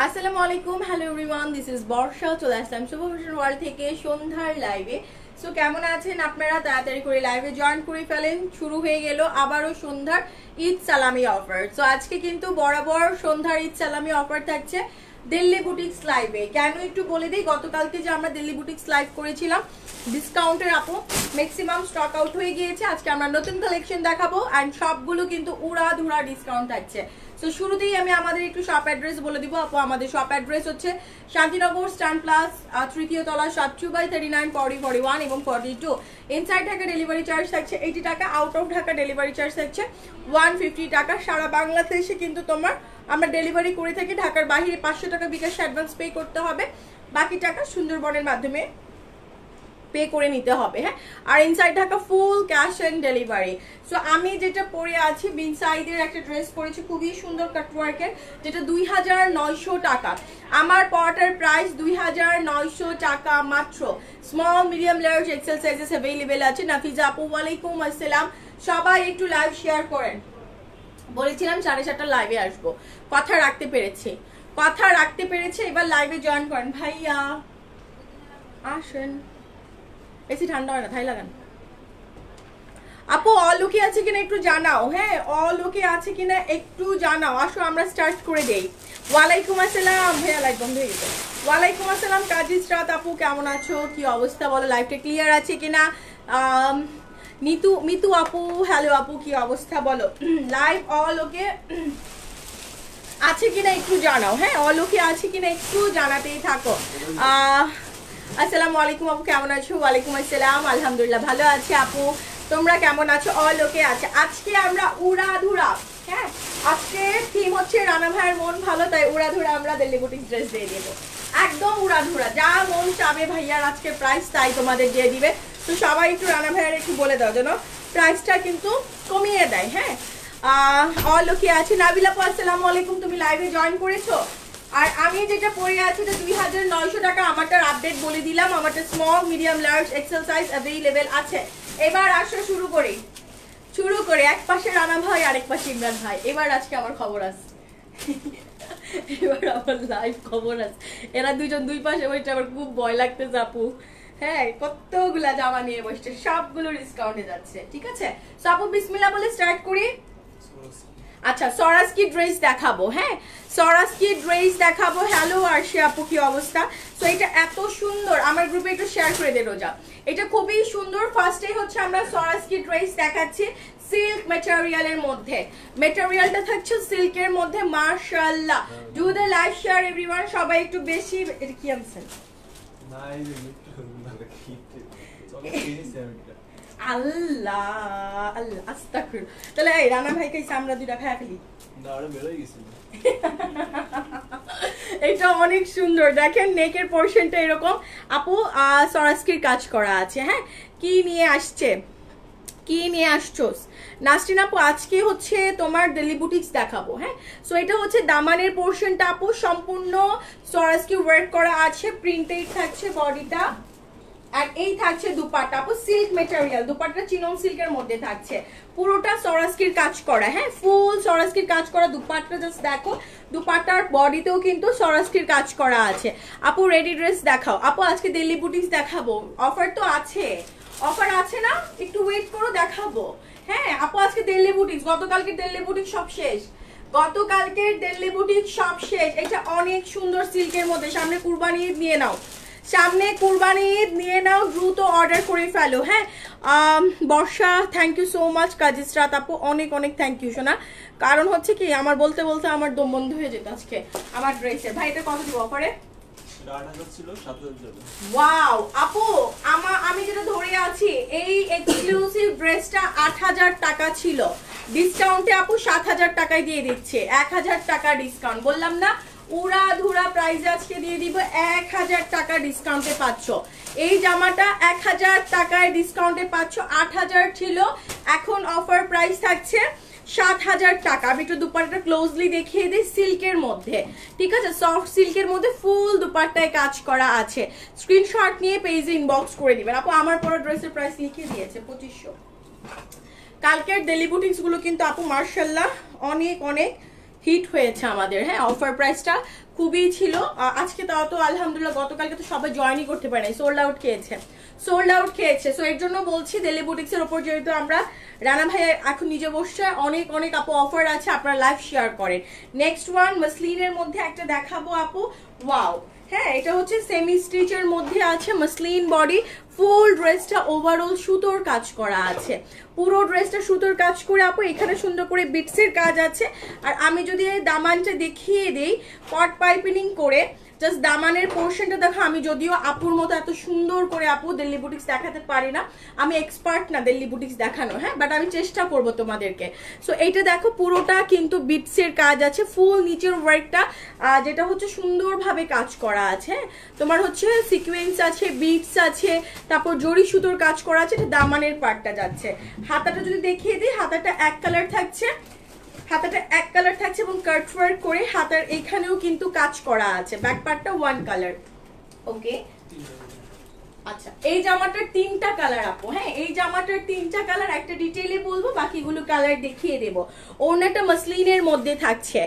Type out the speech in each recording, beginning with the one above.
আসসালামু আলাইকুম, hello everyone, this is বর্ষা। চলে আসলাম শুভ ফ্যাশন ওয়ার্ল্ড থেকে সন্ধ্যার লাইভে। সো কেমন আছেন আপনারা? তাড়াতাড়ি করে লাইভে জয়েন করে ফেলেন। শুরু হয়ে গেল আবারও সন্ধ্যার ঈদ সালামি অফার। সো আজকে কিন্তু বরাবর সন্ধ্যার ঈদ সালামি অফার থাকছে দিল্লি বুটিক্স লাইভে। কেন একটু বলে দিই, গতকালকে যে আমরা দিল্লি বুটিক্স লাইভ করেছিলাম ডিসকাউন্টের আপু ম্যাক্সিমাম স্টক আউট হয়ে গিয়েছে। আজকে আমরা নতুন কালেকশন দেখাবো অ্যান্ড সবগুলো কিন্তু উড়াধুরা ডিসকাউন্ট থাকছে। সো শুরুতেই আমি আমাদের একটু শপ অ্যাড্রেস বলে দিব আপু। আমাদের শপ অ্যাড্রেস হচ্ছে শান্তিনগর স্ট্যান্ড প্লাস, তৃতীয় তলা, শপ 2/39, 40, 41 এবং 42। ইনসাইড ঢাকা ডেলিভারি চার্জ থাকছে 80 টাকা, out of Dhaka delivery charge থাকছে 150 টাকা। সারা বাংলাদেশে কিন্তু তোমার আমরা ডেলিভারি করে থাকি। ঢাকার বাইরে 500 টাকা বিকাশ অ্যাডভান্স পে করতে হবে, বাকি টাকা সুন্দরবনের মাধ্যমে পে করে নিতে হবে। হ্যাঁ, আর inside Dhaka full cash on delivery. So আমি যেটা পরে আছি বিন সাইডের একটা ড্রেস পরেছি, খুবই সুন্দর কাটওয়ার্কের, যেটা 2900 টাকা। আমার পরাটার প্রাইস 2900 টাকা মাত্র। Small, medium, large, XL sizes available আছে। নাফিজা আপু ওয়ালাইকুম আসসালাম। সবাই একটু লাইভ শেয়ার করেন। বলেছিলাম 7:30 লাইভে আসবো, কথা রাখতে পেরেছি। এবার লাইভে জয়েন করেন ভাইয়া, আসেন। বেশি ঠান্ডা হয় না, থাই লাগান। আপু অল ওকে আছে কিনা একটু জানাও। হ্যাঁ, অল ওকে আছে কিনা একটু জানাও। আসো আমরা স্টার্ট করে দেই। ওয়ালাইকুম আসসালাম ভাইয়া, লাইভ বন্ধ হয়ে গেছে। ওয়ালাইকুম আসসালাম কাজিজ রাত আপু, কেমন আছো? কি অবস্থা বলো? লাইভটা ক্লিয়ার আছে কিনা? মিতু আপু, হ্যালো আপু, কি অবস্থা বলো? লাইভ অল ওকে আছে কিনা একটু জানাও। হ্যাঁ, অল ওকে আছে কিনা একটু জানাতেই থাকো। আসসালামু আলাইকুম আপু, কেমন আছো? ওয়ালাইকুম আসসালাম, আলহামদুলিল্লাহ ভালো আছি আপু, তোমরা কেমন আছো? অল ওকে আছে। আজকে আমরা উড়াধুরা, হ্যাঁ আজকে থিম হচ্ছে রানা ভাইয়ের মন ভালো, তাই উড়াধুরা আমরা দিল্লি বুটিক্স ড্রেস দিয়ে দেবো। একদম উড়াধুরা, যা মন চাবে ভাইয়ার আজকে প্রাইস তাই তোমাদের দিয়ে দিবে। তো সবাই একটু রানা ভাইয়ার একটু বলে দাও যেন প্রাইসটা কিন্তু কমিয়ে দেয়। হ্যাঁ, অল ওকে আছে। নাবিলা আপু আসসালামু আলাইকুম, তুমি লাইভে জয়েন করেছো? আর আমি যেটা পরে আছি 2900 টাকা। আমারটার আপডেট বলে দিলাম, আমারটা small, medium, large, XL size available আছে। এবার আসো শুরু করে এক পাশে রানা ভাই আরেক পাশে ইমরান ভাই। এবার আজকে আমার খবর আছে, এবার আমার লাইভ খবর আছে। এরা দুজন দুই পাশে বসে, আমার খুব ভয় লাগতেছে আপু। হ্যাঁ, কতগুলা জামা নিয়ে বসছে, সবগুলো ডিসকাউন্টে যাচ্ছে। ঠিক আছে, সো আপু বিসমিল্লাহ বলে স্টার্ট করি। আচ্ছা, সরাসকি ড্রেস দেখাবো। হ্যাঁ, সরাসকি ড্রেস দেখাবো। হ্যালো আরশি আপু, কি অবস্থা? তো এটা এত সুন্দর, আমার গ্রুপে একটু শেয়ার করে দে রোজা। এটা খুবই সুন্দর। ফার্স্টে হচ্ছে আমরা সরাসকি ড্রেস দেখাচ্ছি সিল্ক ম্যাটেরিয়ালের মধ্যে। ম্যাটেরিয়ালটা থাকছে সিল্কের মধ্যে, মাশাআল্লাহ। Do the live share everyone, সবাই একটু বেশি। এটা কি আনছেন? আল্লাহ আল্লাহ আস্তাগফিরুল্লাহ। তাহলে এই রানা ভাইকে আমরা দুইটা খায়া ফেলি। এটা অনেক সুন্দর, দেখেন নেকের পোরশনটা এরকম আপু সরাসকির কাজ করা আছে। হ্যাঁ, কি নিয়ে আসছো নাসরিন আপু? আজকে হচ্ছে তোমার দিল্লি বুটিক্স দেখাবো। হ্যাঁ, সো এটা হচ্ছে দামানের পোরশনটা আপু, সম্পূর্ণ সরাসকি ওয়ার্ক করা আছে, প্রিন্টেড থাকছে বডিটা। আর এই থাকছে দুপাট্টা আপু, সিল্ক ম্যাটেরিয়াল, দুপাট্টা চিনন সিল্কের মধ্যে থাকছে, পুরোটা সরাসকির কাজ করা। হ্যাঁ, ফুল সরাসকির কাজ করা দুপাট্টা। জাস্ট দেখো, দুপাট্টার বডিতেও কিন্তু সরাসকির কাজ করা আছে। আপু রেডি ড্রেস দেখাও। আপু আজকে দিল্লি বুটিক্স দেখাবো, অফার তো আছে, অফার আছে না, একটু ওয়েট করো, দেখাবো। হ্যাঁ আপু আজকে দিল্লি বুটিক্স, গতকালকে দিল্লি বুটিক্স সব শেষ, গতকালকের দিল্লি বুটিক্স সব শেষ। এটা অনেক সুন্দর সিল্কের মধ্যে, সামনে কুরবানি ঈদ নিয়ে নাও, সামনে কুরবানি ঈদ নিয়ে নাও, দ্রুত অর্ডার করে ফেলো। হ্যাঁ, বর্ষা থ্যাংক ইউ সো মাচ। কাজিসরাত আপু অনেক অনেক থ্যাংক ইউ সোনা। কারণ হচ্ছে কি, আমার বলতে বলতে আমার দম বন্ধ হয়ে যেত আজকে আমার ড্রেসের। ভাই এটা কত দিব অফারে? ওয়াও আপু, আমি যেটা ধরে আছি, এই এক্সক্লুসিভ ড্রেসটা 8000 টাকা ছিল, ডিসকাউন্টে আপু 7000 টাকায় দিয়ে দিচ্ছে। 1000 টাকা ডিসকাউন্ট, বললাম না উড়াধুরা প্রাইসে আজকে দিয়ে দিব। 1000 টাকা ডিসকাউন্টে পাচ্ছ এই জামাটা, 1000 টাকায় ডিসকাউন্টে পাচ্ছ। 8000 ছিল, এখন অফার প্রাইস থাকছে 7000 টাকা। আমি একটু দুপাট্টাটা ক্লোজলি দেখিয়ে দিই, সিল্কের মধ্যে, ঠিক আছে, সফট সিল্কের মধ্যে ফুল দুপাট্টায় কাজ করা আছে। স্ক্রিনশট নিয়ে পেজে ইনবক্স করে দিবেন। আপু আমার পরা ড্রেসের প্রাইস লিখে দিয়েছে 2500। কালকের দিল্লি বুটিক্স গুলো কিন্তু আপু মার্শাল্লাহ অনেক অনেক হিট হয়েছে আমাদের, হ্যাঁ অফার প্রাইসটা খুবই ছিল। আজকে তাও তো আলহামদুলিল্লাহ, গতকালকে তো সবাই জয়েনই করতে পারে, সোল্ড আউট খেয়েছে। সো এর জন্য বলছি দিল্লি বুটিক্সের ওপর যেহেতু আমরা রানা ভাই এখন নিজে বসছে, অনেক অনেক আপু অফার আছে, আপনারা লাইভ শেয়ার করেন। নেক্সট ওয়ান মসলিনের মধ্যে একটা দেখাবো আপু, ওয়াও, হ্যাঁ এটা হচ্ছে সেমি স্টিচের মধ্যে আছে, মসলিন বডি, ফুল ড্রেসটা ওভারঅল সুতোর কাজ করা আছে, পুরো ড্রেসটা সুতোর কাজ করে আপু এখানে সুন্দর করে বিটসের কাজ আছে। আর আমি যদি দামানটা দেখিয়ে দেই পট পাইপিনিং করে, জাস্ট দামানের পোর্শনটা দেখো, আমি যদিও আপুর মতো এত সুন্দর করে আপু দিল্লি বুটিক্স দেখাতে পারি না, আমি এক্সপার্ট না দিল্লি বুটিক্স দেখানো, হ্যাঁ বাট আমি চেষ্টা করব তোমাদেরকে। সো এইটা দেখো পুরোটা কিন্তু বিটসের কাজ আছে, ফুল নিচের ওয়ার্কটা যেটা হচ্ছে সুন্দরভাবে কাজ করা আছে, তোমার হচ্ছে সিকোয়েন্স আছে, বিটস আছে, তারপর জরি সুতোর কাজ করা আছে, এটা দামানের পার্টটা যাচ্ছে। হাতাটা যদি দেখিয়ে দিই, হাতাটা এক কালার থাকছে, এবং কাট ওয়ার্ক করে হাতার এখানেও কিন্তু কাজ করা আছে, ব্যাক পার্টটা ওয়ান কালার। ওকে আচ্ছা, এই জামাটার 3টা কালার আপু, হ্যাঁ এই জামাটার 3টা কালার, একটা ডিটেইলে বলবো, বাকিগুলো কালার দেখিয়ে দেবো। ওড়নাটা মসলিনের মধ্যে থাকছে,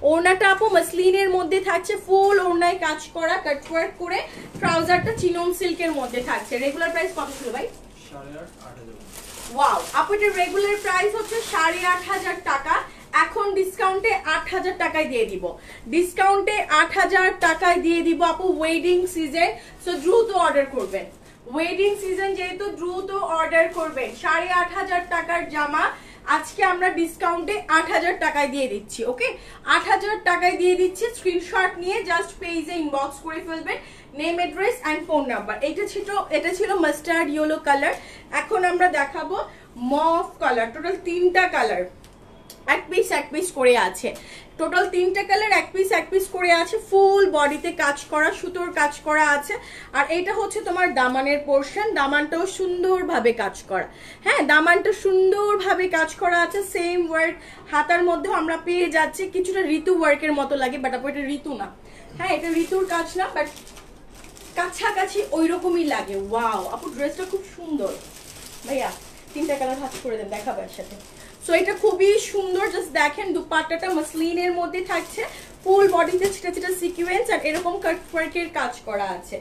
ওড়নাটা আপু মসলিনের মধ্যে থাকছে, ফুল ওড়নায় কাজ করা, কাট ওয়ার্ক করে, ট্রাউজারটা চিনন সিল্কের মধ্যে থাকছে। রেগুলার প্রাইস কত ছিল ভাই? 8,500। ওয়াও আপু, এটার রেগুলার প্রাইস হচ্ছে 8,500 টাকা, এখন ডিসকাউন্টে 8,000 টাকায় দিয়ে দিব, ডিসকাউন্টে 8,000 টাকায় দিয়ে দিব আপু। ওয়েডিং সিজন, সো দ্রুত অর্ডার করবেন, ওয়েডিং সিজন যেহেতু দ্রুত অর্ডার করবেন। 8,500 টাকার জামা আজকে আমরা ডিসকাউন্টে 8,000 টাকায় দিয়ে দিচ্ছি। ওকে 8,000 টাকায় দিয়ে দিচ্ছি, স্ক্রিনশট নিয়ে জাস্ট পেজে ইনবক্স করে ফেলবেন, name address and phone number. এটা ছিল মাস্টার্ড ইয়েলো কালার। এখন আমরা দেখাবো মফ কালার, টোটাল 3টা কালার, এক পিস করে আছে, টোটাল 3টা কালার এক পিস করে আছে, ফুল বডিতে কাজ করা, সুতোর কাজ করা আছে। আর এটা হচ্ছে তোমার দামানের পোর্শন, দামানটাও সুন্দরভাবে কাজ করা, হ্যাঁ দামানটা সুন্দরভাবে কাজ করা আছে, সেম ওয়ার্ক হাতার মধ্যে আমরা পেয়ে যাচ্ছি, কিছুটা ঋতু ওয়ার্কের মতো লাগে, বাট আপু এটা ঋতু না, হ্যাঁ এটা ঋতুর কাজ না, বাট কাছাকাছি ওই রকমই লাগে। ওয়াও আপু ড্রেসটা খুব সুন্দর, ভাইয়া 3টা কালার হাত করে দেন, দেখাবো একসাথে। সো এটা খুবই সুন্দর, জাস্ট দেখেন দুপাট্টাটা মসলিনের মধ্যে থাকছে, ফুল বডিতে ছিটা ছিটা সিকোয়েন্স আর এরকম কাট ওয়ার্কের কাজ করা আছে,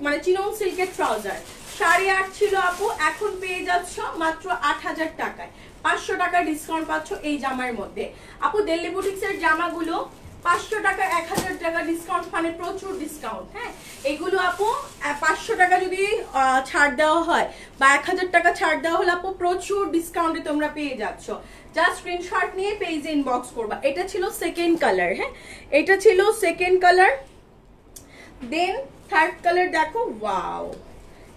মানে চিনন সিল্কের ট্রাউজার। 8.5 ছিল আপু, এখন পেয়ে যাচ্ছ মাত্র 8,000 টাকায়, 500 টাকা ডিসকাউন্ট পাচ্ছ এই জামার মধ্যে। আপু দিল্লি বুটিক্সের জামাগুলো 500 টাকা 1,000 টাকা ডিসকাউন্ট, মানে প্রচুর ডিসকাউন্ট, হ্যাঁ এগুলো আপু 500 টাকা যদি ছাড় দেওয়া হয় বা 1,000 টাকা ছাড় দেওয়া হলে আপু প্রচুর ডিসকাউন্টে তোমরা পেয়ে যাচ্ছ, জাস্ট স্ক্রিনশট নিয়ে পেজে ইনবক্স করবা। এটা ছিল সেকেন্ড কালার, হ্যাঁ এটা ছিল সেকেন্ড কালার। দেন থার্ড কালার দেখো, ওয়াও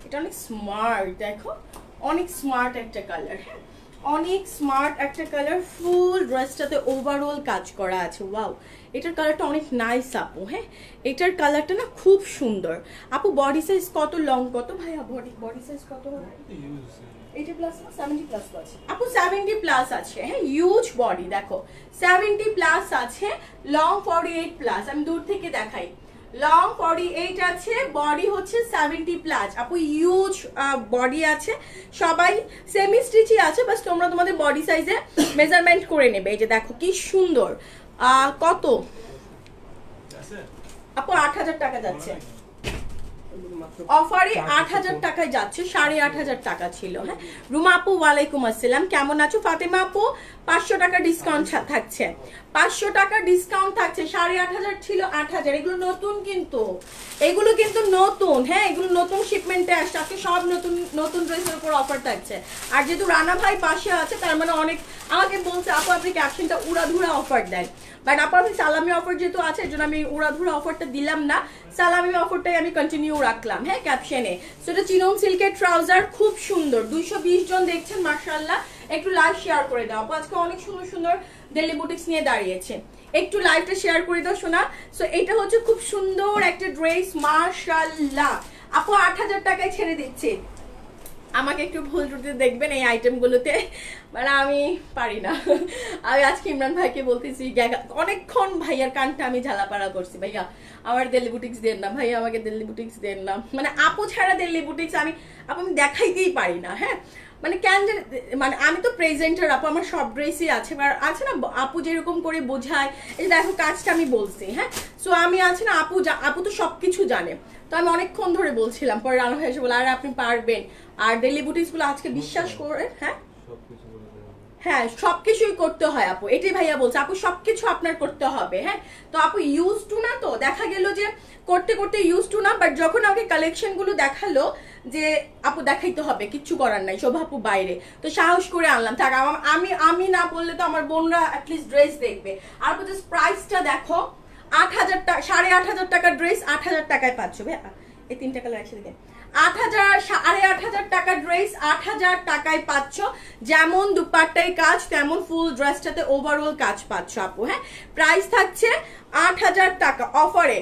এটা অনেক স্মার্ট, দেখো অনেক স্মার্ট একটা কালার, হ্যাঁ অনেক স্মার্ট একটা কালার, ফুল ড্রেসটাতে ওভারঅল কাজ করা আছে। ওয়াও এটার কালারটা অনেক নাইস আপু, হ্যাঁ এটার কালারটা না খুব সুন্দর আপু। বডি সাইজ কত, লং কত ভাইয়া, বডি সাইজ কত হবে? 80 প্লাস না 70 প্লাস আছে আপু, 70 প্লাস আছে, হ্যাঁ ইউজ বডি দেখো 70 প্লাস আছে, লং 48 প্লাস, আমি দূর থেকে দেখাই, লং 48 আছে, বডি হচ্ছে 70 প্লাস আপু, ইউজ বডি আছে, সবাই সেমি স্টিচই আছে, বাস তোমরা তোমাদের বডি সাইজে মেজারমেন্ট করে নেবে। এই যে দেখো কি সুন্দর, কত আপু? 8,000 টাকা যাচ্ছে অফারে, 8,000 টাকায় যাচ্ছে, 8,500 টাকা ছিল। হ্যাঁ রুমা আপু ওয়ালাইকুম আসসালাম, কেমন আছো? ফাতেমা আপু 500 টাকা ডিসকাউন্ট থাকছে, 500 টাকা ডিসকাউন্ট থাকছে, 8,500 ছিল 8,000। এগুলো নতুন কিন্তু, এগুলো কিন্তু নতুন, হ্যাঁ এগুলো নতুন শিপমেন্টে আসছে, আজকে সব নতুন নতুন ড্রেসের উপর অফার থাকছে। আর যেহেতু রানা ভাই পাশে আছে, তার মানে অনেক আমাকে বলছে আপু আপনি ক্যাপশনটা উড়াধুরা অফার দেন, বাট আপু আমি সালামি অফার যেহেতু আছে এর জন্য আমি উড়াধুরা অফারটা দিলাম না, সালামি অফারটাই আমি কন্টিনিউ রাখলাম, হ্যাঁ ক্যাপশনে। সেটা চিনন সিল্কের ট্রাউজার, খুব সুন্দর, 220 জন দেখছেন মাশাআল্লাহ, একটু লাইভ শেয়ার করে দাও আপু, আজকে অনেক সুন্দর সুন্দর দিল্লি বুটিক্স নিয়ে দাঁড়িয়েছে, একটু লাইভটা শেয়ার করে দাও শোনা। সো এটা হচ্ছে খুব সুন্দর একটা ড্রেস মাশাআল্লাহ আপু, 8,000 টাকায় ছেড়ে দিচ্ছে। আমাকে একটু ভুল ত্রুটি দেখবেন এই আইটেমগুলোতে, মানে আমি পারি না। আমি আজকে ইমরান ভাইকে বলতেছি, অনেকক্ষণ ভাইয়ার কানটা আমি ঝালাপাড়া করছি, ভাইয়া আমার দিল্লি বুটিক্স দেন না, ভাইয়া আমাকে দিল্লি বুটিক্স দেন না, মানে আপু ছাড়া দিল্লি বুটিক্স আমি দেখাইতেই পারি না। হ্যাঁ মানে কেন মানে আমি তো প্রেজেন্টার আপু, আমার সব ড্রেসই আছে, আর আছে না আপু যেরকম করে বোঝায়, এই দেখো কাজটা আমি বলছি, হ্যাঁ। সো আমি আছে না আপু তো সবকিছু জানে, তো আমি অনেকক্ষণ ধরে বলছিলাম, পরে রান্না হয়ে এসে বলে আর আপনি পারবেন। আর ডেইলি বুটিক্স গুলো আজকে বিশ্বাস করে, হ্যাঁ হ্যাঁ সবকিছুই করতে হয় আপু, এটাই ভাইয়া বলছে আপু সবকিছু আপনার করতে হবে, হ্যাঁ। তো আপু ইউজ টু না, তো দেখা গেল যে করতে করতে ইউজ টু না, বাট যখন আমাকে কালেকশন গুলো দেখালো যে আপু দেখাইতে হবে, কিচ্ছু করার নাই, শোভা আপু বাইরে, তো সাহস করে আনলাম। থাক আমি না বললে তো আমার বোনরা অ্যাটলিস্ট ড্রেস দেখবে। আর জাস্ট প্রাইসটা দেখো, 8,000 টাকা, 8,500 টাকার ড্রেস 8,000 টাকায় পাচ্ছ ভাইয়া। এই তিনটা কালার একসাথে দেখেন, 8,000 8,500 টাকার ড্রেস 8,000 টাকায় পাচ্ছ। যেমন দুপাট্টায় কাজ তেমন ফুল ড্রেসটাতে ওভারঅল কাজ পাচ্ছ আপু, হ্যাঁ। প্রাইস থাকছে 8,000 টাকা অফারে,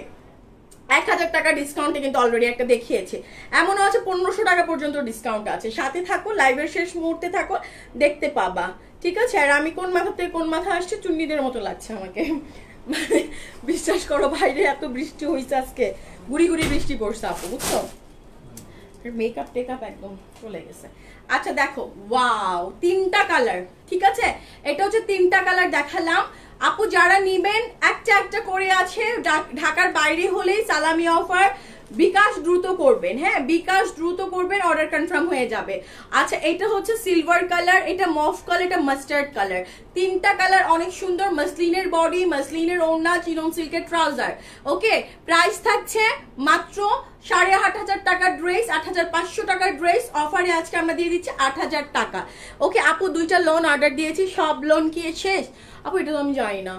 1,000 টাকা ডিসকাউন্টে কিন্তু অলরেডি একটা দেখিয়েছে, এমনও আছে 1,500 টাকা পর্যন্ত ডিসকাউন্ট আছে। সাথে থাকো, লাইভের শেষ মুহূর্তে থাকো, দেখতে পাবা, ঠিক আছে। আর আমি কোন মাথা থেকে কোন মাথা আসছে চুন্নিদের মতো লাগছে আমাকে, মানে বিশ্বাস করো বাইরে এত বৃষ্টি হয়েছে আজকে, গুড়ি গুড়ি বৃষ্টি পড়ছে আপু, বুঝছো, মেকআপ টেকআপ একদম চলে গেছে। আচ্ছা দেখো, ওয়াও, 3টা কালার, ঠিক আছে, এটা হচ্ছে 3টা কালার দেখালাম আপু। যারা নিবেন একটা একটা করে আছে, ঢাকার বাইরে হলেই সালামি অফার, বিকাশ দ্রুত করবেন, হ্যাঁ বিকাশ দ্রুত করবেন, অর্ডার কনফার্ম হয়ে যাবে। আচ্ছা এটা হচ্ছে সিলভার কালার, এটা মফ কালার, এটা মাস্টার্ড কালার, 3টা কালার অনেক সুন্দর, মাসলিনের বডি, মাসলিনের ওড়না, চিনন সিল্কের ট্রাউজার। ওকে, প্রাইস থাকছে মাত্র 8,500 টাকার ড্রেস, 8,500 টাকার ড্রেস অফারে আজকে আমরা দিয়ে দিচ্ছি 8,000 টাকা। ওকে আপু, 2টা লোন অর্ডার দিয়েছি, সব লোন কি শেষ আপু? এটা তো আমি জানি না,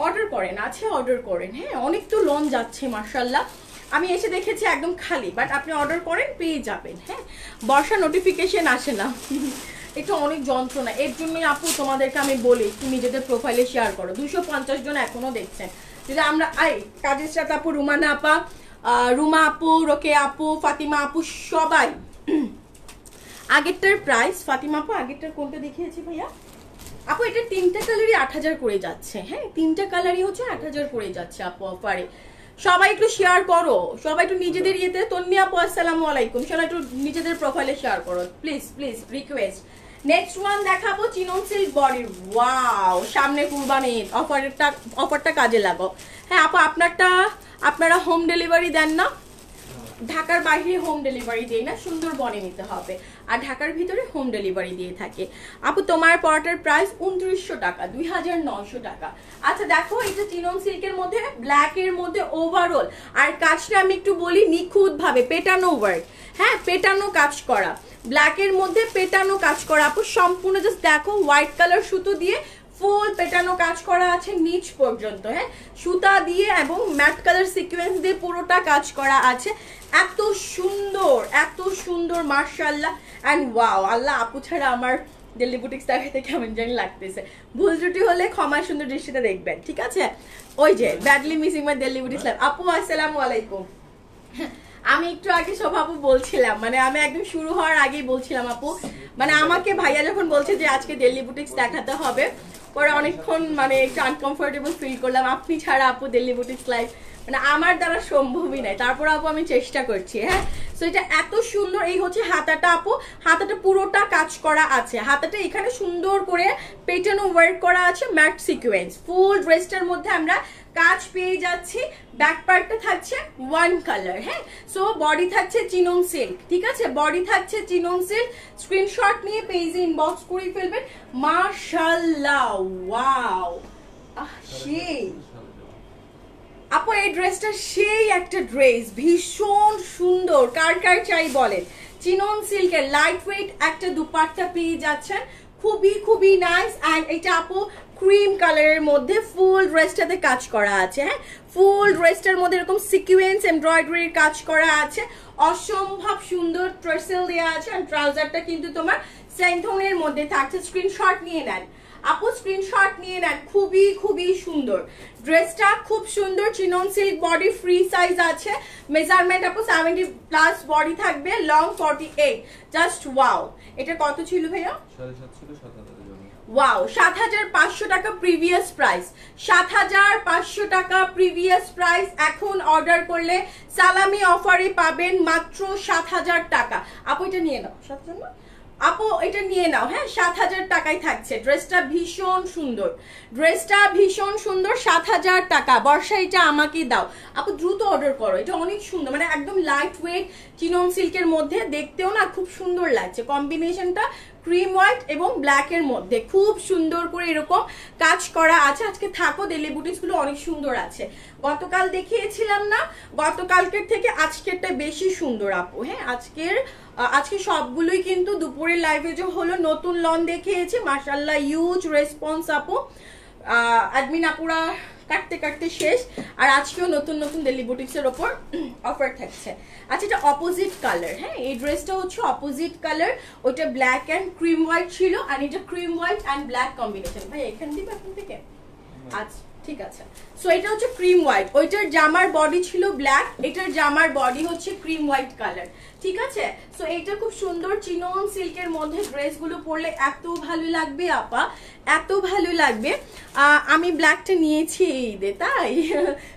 অর্ডার করেন, আছে অর্ডার করেন, হ্যাঁ অনেক তো লোন যাচ্ছে মাশাআল্লাহ, আমি এসে দেখেছি একদম খালি, বাট আপনি অর্ডার করেন পেয়ে যাবেন, হ্যাঁ। বর্ষা নোটিফিকেশন আসে না, এটা অনেক যন্ত্রণা, এর জন্যই আপু তোমাদেরকে আমি বলি তুমি নিজেদের প্রোফাইলে শেয়ার করো। 250 জন এখনো দেখছেন, যদি আমরা কাজের সাথে আপু, রুমানা আপা, রুমা আপু, রোকে আপু, ফাতিমা আপু, সবাই আগেরটার প্রাইস, ফাতিমা আপু আগেরটার কোনটা দেখিয়েছি ভাইয়া আপু, এটা 3টা কালারই 8,000 করে যাচ্ছে, হ্যাঁ 3টা কালারই হচ্ছে 8,000 করে যাচ্ছে আপু অফারে। সবাই একটু শেয়ার করো, সবাই একটু নিজেদের ইয়েতে, তন্নি আপু আসসালামু আলাইকুম, সবাই একটু নিজেদের প্রোফাইলে শেয়ার করো please please, request. Next one দেখাবো চিনন সিল্ক বডির, ওয়াও, সামনে কুরবানি অফারটা কাজে লাগো, হ্যাঁ আপু। আপনারা হোম ডেলিভারি দেন না? ঢাকার বাইরে হোম ডেলিভারি দেই না, সুন্দরবনে নিতে হবে, আর ঢাকার ভিতরে হোম ডেলিভারি দিয়ে থাকে আপু। তোমার পরাটার প্রাইস 2900 টাকা, 2,900 টাকা। আচ্ছা দেখো, এটা চিনন সিল্কের মধ্যে, ব্ল্যাক এর মধ্যে ওভারঅল, আর কাজটা আমি একটু বলি নিখুঁত ভাবে পেটানো ওয়ার্ক, হ্যাঁ পেটানো কাজ করা, ব্ল্যাক এর মধ্যে পেটানো কাজ করা আপু, সম্পূর্ণ জাস্ট দেখো হোয়াইট কালার সুতো দিয়ে ফুল পেটানো কাজ করা আছে নিচ পর্যন্ত, হ্যাঁ সুতা দিয়ে এবং ম্যাট কালার সিকোয়েন্স দিয়ে পুরোটা কাজ করা আছে, এত সুন্দর মাশাআল্লাহ। এন্ড ওয়াও, আল্লাহ আপু ছাড়া আমার দিল্লি বুটিক্স দেখাতে কেমন জানি লাগতেছে, ভুল ত্রুটি হলে ক্ষমা সুন্দর দৃষ্টিতে দেখবেন, ঠিক আছে। ওই যে ব্যাডলি মিসিং মাই দিল্লি বুটিক্স লাইভ আপু, আসসালামু আলাইকুম। আমি একটু আগে শোভা আপু বলছিলাম, মানে আমি একদম শুরু হওয়ার আগেই বলছিলাম আপু, মানে আমাকে ভাইয়া যখন বলছে যে আজকে দিল্লি বুটিক্স দেখাতে হবে, পরে অনেকক্ষণ মানে একটু আনকমফোর্টেবল ফিল করলাম, আপনি ছাড়া আপু দিল্লি বুটিক্স লাইভ মানে আমার দ্বারা সম্ভবই নাই, তারপর আপু আমি চেষ্টা করছি, হ্যাঁ। সো এটা এত সুন্দর, এই হচ্ছে হাতাটা আপু, হাতাটা পুরোটা কাজ করা আছে, হাতাটা এখানে সুন্দর করে পেটানো ওয়ার্ক করা আছে, ম্যাট সিকোয়েন্স, ফুল ড্রেসটার মধ্যে আমরা কাজ পেয়ে যাচ্ছি। ব্যাক পার্টটা থাকছে ওয়ান কালার, হ্যাঁ। সো বডি থাকছে চিনন সিল্ক, ঠিক আছে, বডি থাকছে চিনন সিল্ক। স্ক্রিনশট নিয়ে পেজে ইনবক্স করে ফেলবেন। মাশাআল্লাহ, ওয়াও, সেই আপু এই ড্রেসটা সেই একটা ড্রেস, ভীষণ সুন্দর, কার কার চাই বলেন। চিনন সিল্কের লাইট ওয়েট একটা দুপাট্টা পেয়ে যাচ্ছেন, খুবই নাইস। অ্যান্ড এটা আপু ক্রিম কালারের মধ্যে ফুল ড্রেসটাতে কাজ করা আছে, হ্যাঁ ফুল ড্রেসটার মধ্যে এরকম সিকোয়েন্স এমব্রয়ডারির কাজ করা আছে, অসম্ভব সুন্দর ট্রেসেল দেওয়া আছে। আর ট্রাউজারটা কিন্তু তোমার সেন্থনের মধ্যে থাকছে, স্ক্রিনশট নিয়ে নেন আপু, স্ক্রিনশট নিয়ে নেন, খুবই সুন্দর ড্রেসটা, খুব সুন্দর। Chinon silk body free size আছে, মেজারমেন্ট আপু 70+ বডি থাকবে, লং 48, জাস্ট ওয়াও। এটা কত ছিল ভাইয়া? ওয়াও, 7500 টাকা প্রিভিয়াস প্রাইস, 7500 টাকা প্রিভিয়াস প্রাইস। এখন অর্ডার করলে সালামি অফারে পাবেন মাত্র 7000 টাকা। আপু এটা নিয়ে নাও, 7000 না আপু, এটা নিয়ে নাও, হ্যাঁ 7000 টাকায় থাকছে। ড্রেসটা ভীষণ সুন্দর, ড্রেসটা ভীষণ সুন্দর, 7000 টাকা। বর্ষা এটা আমাকে দাও আপু, দ্রুত অর্ডার করো, এটা অনেক সুন্দর, মানে একদম লাইট ওয়েট চিনন সিল্কের মধ্যে, দেখতেও না খুব সুন্দর লাগছে। কম্বিনেশনটা ক্রিম হোয়াইট এবং ব্ল্যাক এর মধ্যে খুব সুন্দর করে এরকম কাজ করা আছে। আজকে থাকো, ডেলি বুটিক্স গুলো অনেক সুন্দর আছে। গতকাল দেখিয়েছিলাম না, গতকালকের থেকে আজকেরটা বেশি সুন্দর আপু। হ্যাঁ আজকে সবগুলোই কিন্তু দুপুরের লাইভে যে হলো নতুন লন দেখিয়েছি, মাশাআল্লাহ হিউজ রেসপন্স আপু। অ্যাডমিন আপুরা কাটতে কাটতে শেষ। আর আজকেও নতুন নতুন ডেলি বুটিক্স এর ওপর অফার থাকছে। আচ্ছা এটা অপোজিট কালার, হ্যাঁ এই ড্রেসটা হচ্ছে অপোজিট কালার, ওইটা ব্ল্যাক অ্যান্ড ক্রিম হোয়াইট ছিল, আর এটা cream white and black combination. ভাই এখান দিবে এখন থেকে, আচ্ছা ঠিক আছে। সো এটা হচ্ছে ক্রিম হোয়াইট, ওইটার জামার বডি ছিল ব্ল্যাক, এটার জামার বডি হচ্ছে ক্রিম হোয়াইট কালার, ঠিক আছে। সো এটা খুব সুন্দর চিনন সিল্কের মধ্যে ড্রেসগুলো পরলে এত ভালো লাগবে আপা, এত ভালো লাগবে। আমি ব্ল্যাকটা নিয়েছি এই ঈদে, তাই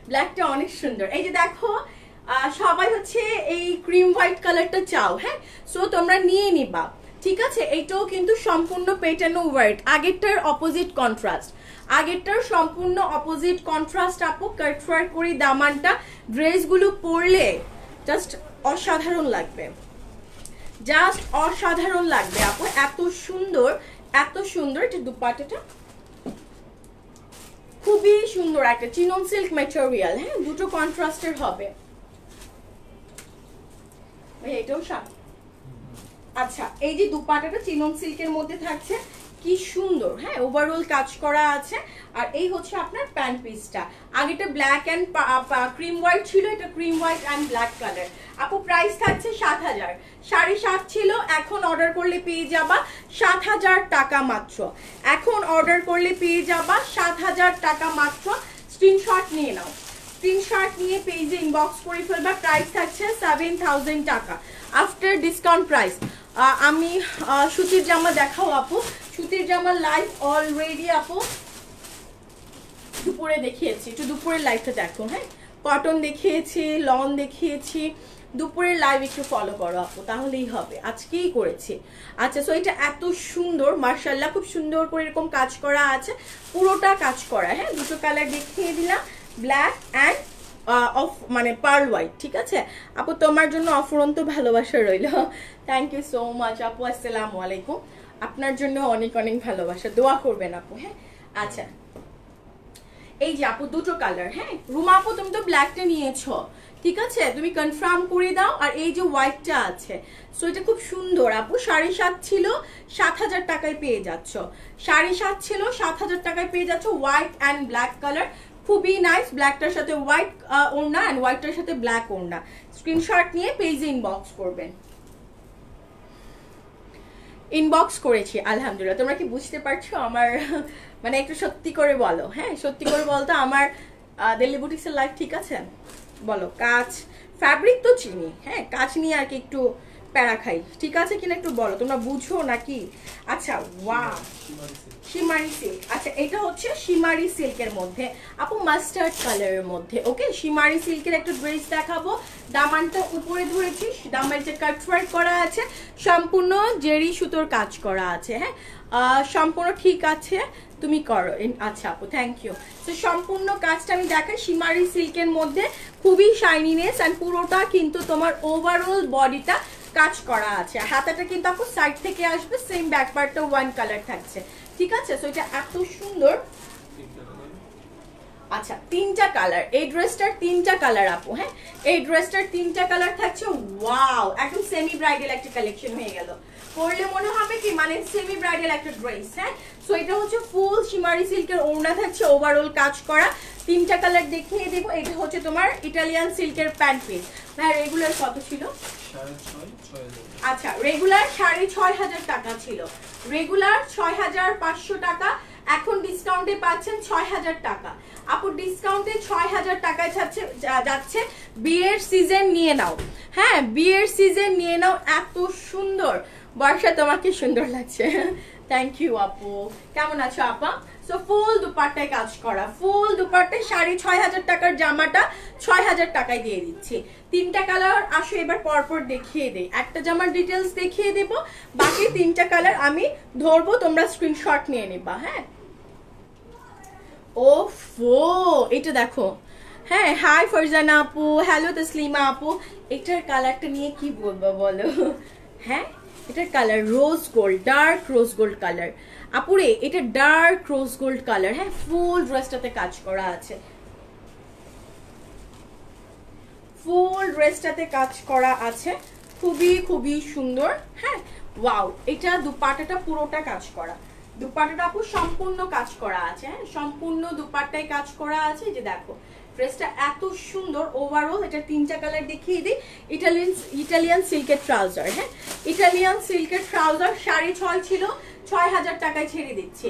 ব্ল্যাকটা অনেক সুন্দর। এই যে দেখো সবাই হচ্ছে এই ক্রিম হোয়াইট কালারটা চাও, হ্যাঁ সো তোমরা নিয়ে নিবা, ঠিক আছে। এইটাও কিন্তু সম্পূর্ণ পেটানো হোয়াইট, আগেরটার অপোজিট কন্ট্রাস্ট, আগেরটার সম্পূর্ণ অপোজিট কন্ট্রাস্ট আপু। কাটওয়ার করি দামানটা, ড্রেসগুলো পরলে জাস্ট অসাধারণ লাগবে, জাস্ট অসাধারণ লাগবে আপু, এত সুন্দর এত সুন্দর। এটা দুপাট্টাটা খুবই সুন্দর, একটা চিনন সিল্ক ম্যাটেরিয়াল, হ্যাঁ দুটো কন্ট্রাস্টের হবে। এটাও আচ্ছা এই যে দুপাট্টাটা চিনন সিল্কের মধ্যে থাকছে, কি সুন্দর, হ্যাঁ ওভারঅল কাজ করা আছে। আর এই হচ্ছে আপনার প্যান্ট পিসটা, আগেটা ব্ল্যাক এন্ড ক্রিম হোয়াইট ছিল, এটা cream white and black colour. আপু প্রাইস থাকছে 7000, 7.5 ছিল, এখন অর্ডার করলে পেয়ে যাবা 7000 টাকা মাত্র, এখন অর্ডার করলে পেয়ে যাবা 7000 টাকা মাত্র। স্ক্রিনশট নিয়ে নাও, স্ক্রিনশট নিয়ে পেজে ইনবক্স করে ফেলবা। প্রাইস থাকছে 7000 টাকা আফটার ডিসকাউন্ট প্রাইস। আমি সুতির জামা দেখাও আপু, সুতির জামা লাইভ অলরেডি আপু দুপুরে দেখিয়েছি, একটু দুপুরের লাইভটা দেখো, হ্যাঁ কটন দেখিয়েছি, লন দেখিয়েছি, দুপুরের লাইভ একটু ফলো করো আপু, তাহলেই হবে, আজকেই করেছি। আচ্ছা সো এটা এত সুন্দর মাশাআল্লাহ, খুব সুন্দর করে এরকম কাজ করা আছে, পুরোটা কাজ করা, হ্যাঁ দুটো কালার দেখিয়ে দিলাম, ব্ল্যাক অ্যান্ড অফ মানে পার্ল হোয়াইট, ঠিক আছে আপু। তোমার জন্য অফুরন্ত ভালোবাসা রইল, থ্যাংক ইউ সো মাচ আপু, আসসালামু আলাইকুম। আপনার জন্য অনেক অনেক ভালোবাসা, দোয়া করবেন আপু, হ্যাঁ। আচ্ছা এই যে আপু দুটো কালার, হ্যাঁ রুমা আপু তুমি তো ব্ল্যাকটা নিয়েছো, ঠিক আছে তুমি কনফার্ম করে দাও। আর এই যে হোয়াইটটা আছে, সো এটা খুব সুন্দর আপু, 7.5 ছিল, 7000 টাকায় পেয়ে যাচ্ছ, 7.5 ছিল 7000 টাকায় পেয়ে যাচ্ছ, হোয়াইট অ্যান্ড ব্ল্যাক কালার, খুবই নাইস। ব্ল্যাকটার সাথে হোয়াইট ওড়না এন্ড হোয়াইটটার সাথে ব্ল্যাক ওড়না। স্ক্রিনশট নিয়ে পেজে ইনবক্স করবেন। ইনবক্স করেছি আলহামদুলিল্লাহ। তোমরা কি বুঝতে পারছো আমার মানে একটু সত্যি করে বলো, হ্যাঁ সত্যি করে বলতো আমার ডেলি বুটিক্সের লাইফ ঠিক আছে বলো। কাজ ফ্যাব্রিক তো চিনি, হ্যাঁ কাজ নিয়ে আর কি একটু প্যারা খাই, ঠিক আছে কিনা একটু বলো, তোমরা বুঝো নাকি? আচ্ছা ওয়াও শিমারি সিল্ক, আচ্ছা এটা হচ্ছে শিমারি সিল্কের মধ্যে আপু, মাস্টার্ড কালারের মধ্যে, ওকে শিমারি সিল্কের একটা ড্রেস দেখাবো। দামানটা উপরে ধরেছি, দামানটা যে কাটওয়ার্ক করা আছে, সম্পূর্ণ জেরি সুতোর কাজ করা আছে, হ্যাঁ সম্পূর্ণ ঠিক আছে তুমি করো। আচ্ছা আপু থ্যাংক ইউ। তো সম্পূর্ণ কাজটা আমি দেখাই, শিমারি সিল্কের মধ্যে খুবই শাইনিনেস অ্যান্ড পুরোটা কিন্তু তোমার ওভারঅল বডিটা কাজ করা আছে। হাতাটা কিন্তু আপু সাইড থেকে আসবে, সেম ব্যাক পার্টটা ওয়ান কালার থাকছে, ঠিক আছে। সো এটা এত সুন্দর। আচ্ছা তিনটা কালার, এই ড্রেসটার তিনটা কালার আপু, হ্যাঁ এই ড্রেসটার তিনটা কালার থাকছে। ওয়াও একদম সেমি ব্রাইডাল একটা কালেকশন হয়ে গেল, পরলে মনে হবে কি মানে সেমি ব্রাইডাল একটা ড্রেস, হ্যাঁ। সো এটা হচ্ছে ফুল শিমারি সিল্কের ওড়না থাকছে, ওভারঅল কাজ করা। তিনটা কালার দেখিয়ে দেবো। এটা হচ্ছে তোমার ইটালিয়ান সিল্কের প্যান্ট পিস। ভাই রেগুলার কত ছিল? আচ্ছা রেগুলার 6500 টাকা ছিল, রেগুলার 6500 টাকা, এখন ডিসকাউন্টে পাচ্ছেন 6000 টাকা আপু। ডিসকাউন্টে 6000 টাকায় যাচ্ছে। বিয়ের সিজন নিয়ে নাও, হ্যাঁ বিয়ের সিজন নিয়ে নাও। এত সুন্দর বর্ষা, তোমাকে সুন্দর লাগছে, থ্যাংক ইউ আপু, কেমন আছো আপা? সো ফুল দুপাট্টায় কাজ করা, ফুল দুপাট্টায় 6,500 টাকার জামাটা 6,000 টাকায় দিয়ে দিচ্ছি। 3টা কালার আসো এবার পরপর দেখিয়ে দেই, একটা জামার ডিটেলস দেখিয়ে দেব, বাকি 3টা কালার আমি ধরবো, তোমরা স্ক্রিনশট নিয়ে নিবা। হ্যাঁ ওফো এটা দেখো, হ্যাঁ হাই ফারজানা আপু, হ্যালো তসলিমা আপু, এটার কালারটা নিয়ে কি বলবো বলো? হ্যাঁ এটার colour rose gold, dark rose gold colour আপুরে, এটা ডার্ক রোজ গোল্ড কালার। হ্যাঁ ফুল ড্রেসটাতে কাজ করা আছে, ফুল ড্রেসটাতে কাজ করা আছে, খুবই খুবই সুন্দর। হ্যাঁ ওয়াও, এটা দুপাট্টাটা পুরোটা কাজ করা, দুপাট্টাটা আপু সম্পূর্ণ কাজ করা আছে। হ্যাঁ সম্পূর্ণ দুপাট্টায় কাজ করা আছে। যে দেখো ড্রেসটা এত সুন্দর ওভারঅল। এটা 3টা কালার দেখিয়ে দিই। ইটালিয়ান সিল্কের ট্রাউজার, হ্যাঁ ইটালিয়ান সিল্কের ট্রাউজার 6.5 ছিল, 6,000 টাকায় ছেড়ে দিচ্ছি।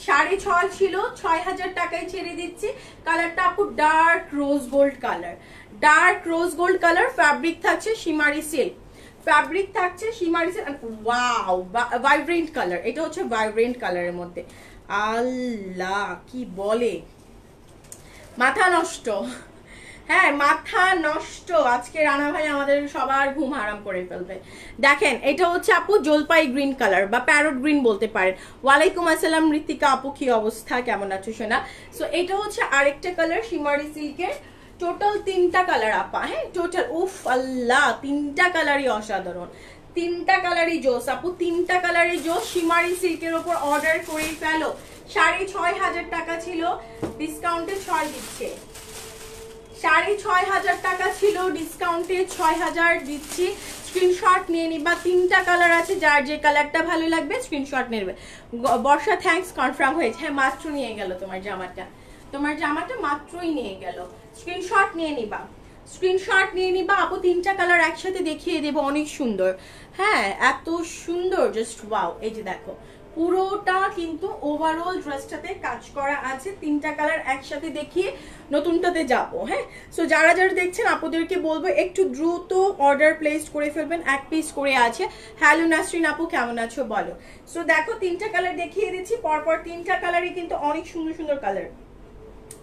6.5 ছিল, 6,000 টাকায় ছেড়ে দিচ্ছি। কালারটা আপু dark rose gold colour, dark rose gold colour. Fabric থাকছে শিমারি সিল্ক, ফ্যাব্রিক থাকছে শিমারি সিল্ক। ওয়াও ভাইব্রেন্ট কালার, এটা হচ্ছে ভাইব্রেন্ট কালারের মধ্যে। আল্লাহ কি বলে, মাথা নষ্ট। হ্যাঁ মাথা নষ্ট, আজকে রানা ভাই আমাদের সবার ঘুম হারাম করে ফেলবে। দেখেন এটা হচ্ছে আপু জলপাই গ্রিন কালার বা প্যারট গ্রিন বলতে পারেন। ওয়ালাইকুম আসসালাম ঋতিকা আপু, কি অবস্থা, কেমন আছো সোনা? সো এটা হচ্ছে আরেকটা কালার শিমারি সিল্কের। টোটাল 3টা কালার আপা, হ্যাঁ টোটাল উফ আল্লাহ 3টা কালারই অসাধারণ, 3টা কালারই জোস আপু, 3টা কালারই জোস। শিমারি সিল্কের ওপর অর্ডার করেই ফেলো। 6,500 টাকা ছিল, ডিসকাউন্টে 6 দিচ্ছে। 6,500 টাকা ছিল, ডিসকাউন্টে 6,000 দিচ্ছি। স্ক্রিনশট নিয়ে নিবা, 3টা কালার আছে, যার যে কালারটা ভালো লাগবে স্ক্রিনশট নেবে। বর্ষা থ্যাঙ্কস, কনফার্ম হয়েছে। হ্যাঁ মাত্র নিয়ে গেল তোমার জামাটা, তোমার জামাটা মাত্রই নিয়ে গেল। স্ক্রিনশট নিয়ে নিবা, স্ক্রিনশট নিয়ে নিবা আপু। 3টা কালার একসাথে দেখিয়ে দেব, অনেক সুন্দর। হ্যাঁ এত সুন্দর, জাস্ট ওয়াও। এই যে দেখো পুরোটা কিন্তু ওভারঅল ড্রেসটাতে কাজ করা আছে। 3টা কালার একসাথে দেখিয়ে নতুনটাতে যাব। হ্যাঁ সো যারা যারা দেখছেন আপুদেরকে বলবো একটু দ্রুত অর্ডার প্লেস করে ফেলবেন, 1 পিস করে আছে। হ্যালো নাসরিন আপু, কেমন আছো বলো? সো দেখো 3টা কালার দেখিয়ে দিচ্ছি পরপর, 3টা কালারই কিন্তু অনেক সুন্দর সুন্দর কালার।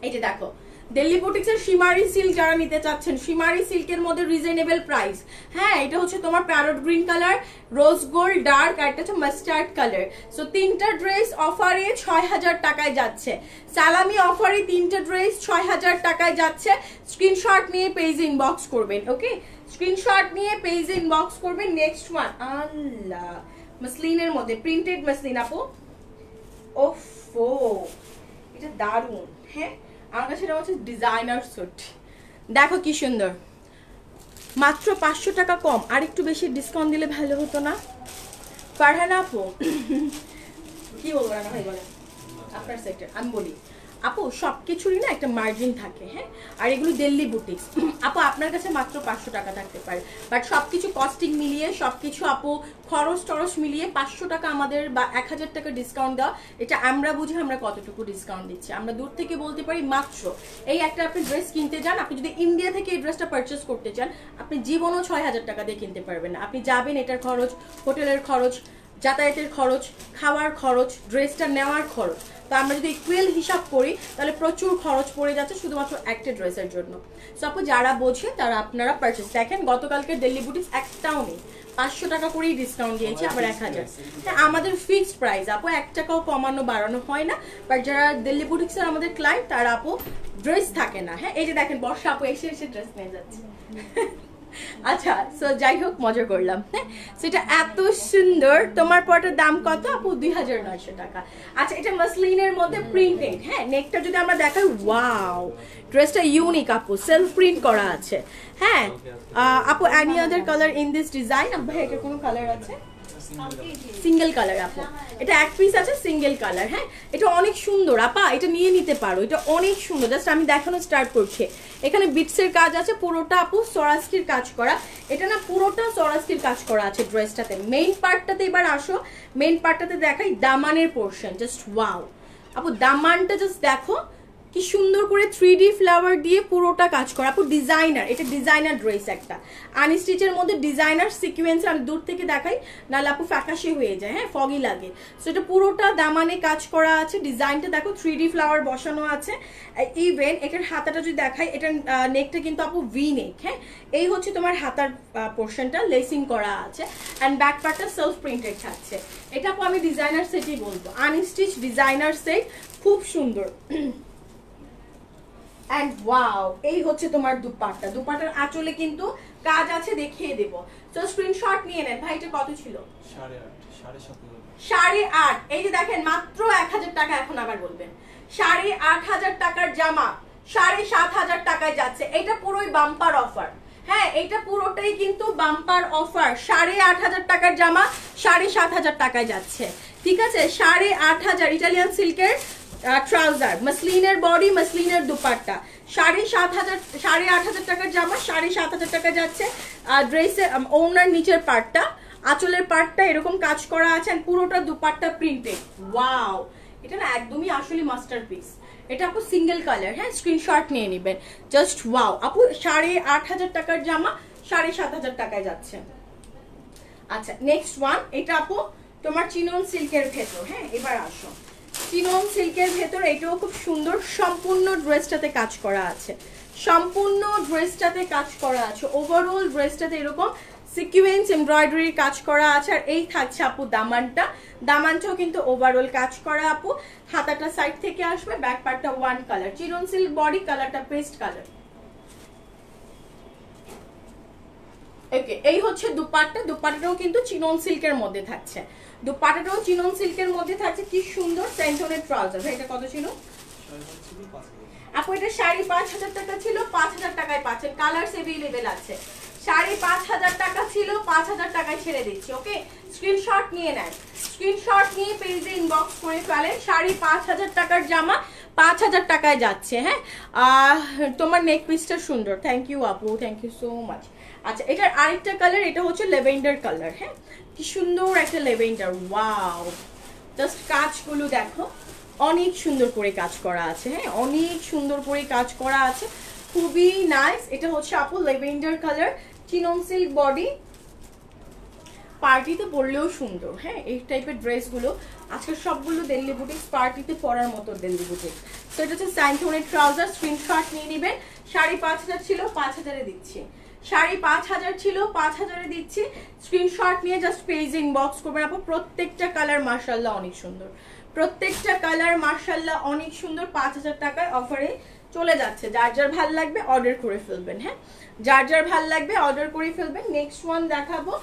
এই যে দেখো দিল্লি বুটিক্সের শিমারি সিল্ক যারা নিতে চাচ্ছেন, শিমারি সিল্কের মধ্যে রিজনেবল প্রাইস। হ্যাঁ এটা হচ্ছে তোমার parrot green colour, rose gold dark, আর এটা হচ্ছে মাস্টার্ড কালার। সো 3টা ড্রেস অফারে 6,000 টাকায় যাচ্ছে। সালামি অফারে 3টা ড্রেস 6,000 টাকায় যাচ্ছে। স্ক্রিনশট নিয়ে পেজে ইনবক্স করবেন, ওকে স্ক্রিনশট নিয়ে পেজে ইনবক্স করবেন। নেক্সট ওয়ান আল্লাহ মসলিনের মধ্যে প্রিন্টেড মসলিন আপু, ওফো এটা দারুন। হ্যাঁ আমার কাছে এটা হচ্ছে ডিজাইনার স্যুট, দেখো কি সুন্দর, মাত্র 500 টাকা কম। আর একটু বেশি ডিসকাউন্ট দিলে ভালো হতো না ফারহানা আপু? কি বলবো না ভাই বলেন, আপনার সেক্টর আমি বলি আপু সবকিছুরই না একটা মার্জিন থাকে। হ্যাঁ আর এগুলো দিল্লি বুটিক্স আপু, আপনার কাছে মাত্র 500 টাকা থাকতে পারে, বাট সবকিছু কস্টিং মিলিয়ে সবকিছু আপু খরচ টরচ মিলিয়ে 500 টাকা আমাদের বা 1,000 টাকা ডিসকাউন্ট দেওয়া, এটা আমরা বুঝি আমরা কতটুকু ডিসকাউন্ট দিচ্ছি। আমরা দূর থেকে বলতে পারি মাত্র এই একটা আপনি ড্রেস কিনতে যান, আপনি যদি ইন্ডিয়া থেকে এই ড্রেসটা পারচেস করতে চান, আপনি জীবনও 6,000 টাকা দিয়ে কিনতে পারবেন না। আপনি যাবেন, এটার খরচ, হোটেলের খরচ, যাতায়াতের খরচ, খাওয়ার খরচ, ড্রেসটা নেওয়ার খরচ, তো আমরা যদি ইকুয়াল হিসাব করি তাহলে প্রচুর খরচ পড়ে যাচ্ছে শুধুমাত্র একটা ড্রেসের জন্য। সো আপু যারা বোঝে তারা আপনারা পারচেস, দেখেন গতকালকে দিল্লি বুটিক্স একটাও নেই, 500 টাকা করেই ডিসকাউন্ট দিয়েছে, আবার 1,000। হ্যাঁ আমাদের ফিক্সড প্রাইস আপু, 1 টাকাও কমানো বাড়ানো হয় না। বাট যারা দিল্লি বুটিক্সের আমাদের ক্লায়েন্ট তারা আপু ড্রেস থাকে না। হ্যাঁ এই যে দেখেন বর্ষা আপু এসে এসে ড্রেস নিয়ে যাচ্ছে। আচ্ছা সো যাই হোক মজা করলাম। হ্যাঁ সেটা এত সুন্দর। তোমার পরটার দাম কত আপু? 2,900 টাকা। আচ্ছা এটা মাসলিনের মধ্যে প্রিন্টেড। হ্যাঁ নেকটা যদি আমরা দেখাই, ওয়াও ড্রেসটা ইউনিক আপু, সেলফ প্রিন্ট করা আছে। হ্যাঁ আপু any other colour in this design? ভাই এটা কোনো কালার আছে? সিঙ্গেল কালার আপু, এটা 1 পিস আছে সিঙ্গেল কালার। হ্যাঁ এটা অনেক সুন্দর আপা, এটা নিয়ে নিতে পারো, এটা অনেক সুন্দর। জাস্ট আমি দেখানো স্টার্ট করছি। এখানে বিটসের কাজ আছে, পুরোটা আপু সরাস্কির কাজ করা, এটা না পুরোটা সরাস্কির কাজ করা আছে ড্রেসটাতে। মেইন পার্টটাতে এবার আসো, মেইন পার্টটাতে দেখাই দামানের পোর্শন, জাস্ট ওয়াও আপু দামানটা জাস্ট দেখো কি সুন্দর করে 3D ফ্লাওয়ার দিয়ে পুরোটা কাজ করা। আপু ডিজাইনার, এটা ডিজাইনার ড্রেস একটা আনস্টিচের মধ্যে ডিজাইনার সিকোয়েন্স। আমি দূর থেকে দেখাই, নাহলে আপু ফ্যাকাশে হয়ে যায়, হ্যাঁ ফগি লাগে। সো এটা পুরোটা দামানে কাজ করা আছে। ডিজাইনটা দেখো 3D ফ্লাওয়ার বসানো আছে। ইভেন এটার হাতাটা যদি দেখাই, এটার নেকটা কিন্তু আপু ভি নেক। হ্যাঁ, এই হচ্ছে তোমার হাতার পোর্শনটা, লেসিং করা আছে অ্যান্ড ব্যাক পার্টটা সেলফ প্রিন্টেড থাকছে। এটা আপু আমি ডিজাইনার সেটই বলবো, আনস্টিচ ডিজাইনার সেট, খুব সুন্দর। এন্ড ওয়াও, এই হচ্ছে তোমার দুপাট্টা। দুপাট্টার আঁচলে কিন্তু কাজ আছে, দেখিয়ে দেব। তো স্ক্রিনশট নিয়ে নেন। ভাই এটা কত ছিল? 8.5। এই যে দেখেন মাত্র 1000 টাকা। এখন আবার বলবেন 8,500 টাকার জামা 7,500 টাকায় যাচ্ছে। এটা পুরোই বাম্পার অফার। হ্যাঁ, এটা পুরোটাই কিন্তু বাম্পার অফার। 8,500 টাকার জামা 7,500 টাকায় যাচ্ছে। ঠিক আছে, 8,500 ইটালিয়ান সিল্কের ট্রাউজার, মসলিনের বডি, মসলিনের দুপাট্টা, 8,500 টাকার জামা 7,500 টাকা যাচ্ছে। ড্রেসে ওনার নিচের পার্টটা, আঁচলের পার্টটা এরকম কাজ করা আছে, পুরোটা দুপাট্টা প্রিন্টেড। ওয়াও, এটা না একদমই আসলে মাস্টারপিস। এটা আপু সিঙ্গেল কালার। হ্যাঁ, স্ক্রিনশট নিয়ে নেবেন। জাস্ট ওয়াও আপু, 8,500 টাকার জামা 7,500 টাকায় যাচ্ছে। আচ্ছা, নেক্সট ওয়ান, এটা আপু তোমার চিনন সিল্কের ভেতর। হ্যাঁ, এবার আসো চিনন সিল্কের ভেতর। এটাও খুব সুন্দর, সম্পূর্ণ ড্রেসটাতে কাজ করা আছে, সম্পূর্ণ ড্রেসটাতে কাজ করা আছে। ওভারঅল ড্রেসটাতে এরকম সিকোয়েন্স এমব্রয়ডারির কাজ করা আছে। আর এই থাকছে আপু দামানটা, দামানটাও কিন্তু ওভারঅল কাজ করা আপু। হাতাটা সাইড থেকে আসবে, ব্যাক পার্টটা one colour, chinon silk body, কালারটা পেস্ট কালার। ওকে, এই হচ্ছে দুপাট্টা। দুপাট্টাটাও কিন্তু চিনন সিল্কের মধ্যে থাকছে, দুপাট্টাটাও চিনন সিল্কের মধ্যে থাকছে। কি সুন্দর সেন্টনের ট্রাউজার। এটা কত ছিল আপু? এটা 5,500 টাকা ছিল, 5,000 টাকায় পাচ্ছেন। কালার অ্যাভেলেবেল আছে। 5,500 টাকা ছিল, 5,000 টাকায় ছেড়ে দিচ্ছি। ওকে, স্ক্রিনশট নিয়ে নেন, স্ক্রিনশট নিয়ে পেজে ইনবক্স করে ফেলেন। 5,500 টাকার জামা 5,000 টাকায় যাচ্ছে। হ্যাঁ, তোমার নেক পিসটা সুন্দর। থ্যাংক ইউ আপু, থ্যাংক ইউ সো মাচ। আচ্ছা, এটার আরেকটা কালার, এটা হচ্ছে লেভেন্ডার কালার। হ্যাঁ, কি সুন্দর একটা লেভেন্ডার। ওয়াও, জাস্ট কাজগুলো দেখো, অনেক সুন্দর করে কাজ করা আছে। হ্যাঁ, অনেক সুন্দর করে কাজ করা আছে, খুবই নাইস। এটা হচ্ছে আপু lavender colour, chinon silk body, পার্টিতে পরলেও সুন্দর। হ্যাঁ, এই টাইপের ড্রেসগুলো আজকে সবগুলো দিল্লি বুটিক্স, পার্টিতে পরার মতো দিল্লি বুটিক্স। তো এটা হচ্ছে স্যান্টনের ট্রাউজার। স্ক্রিনশট নিয়ে নেবেন। 5,500 ছিল, 5,000-এ দিচ্ছি। 5,500 ছিল, 5,000-এ দিচ্ছি। স্ক্রিনশট নিয়ে জাস্ট পেজ ইনবক্স করবেন আপু। প্রত্যেকটা কালার মাশাআল্লাহ অনেক সুন্দর, প্রত্যেকটা কালার মাশাআল্লাহ অনেক সুন্দর। 5,000 টাকায় অফারে চলে যাচ্ছে। যার যার ভাল লাগবে অর্ডার করে ফেলবেন। হ্যাঁ, যার যার ভাল লাগবে অর্ডার করে ফেলবেন। নেক্সট ওয়ান দেখাবো,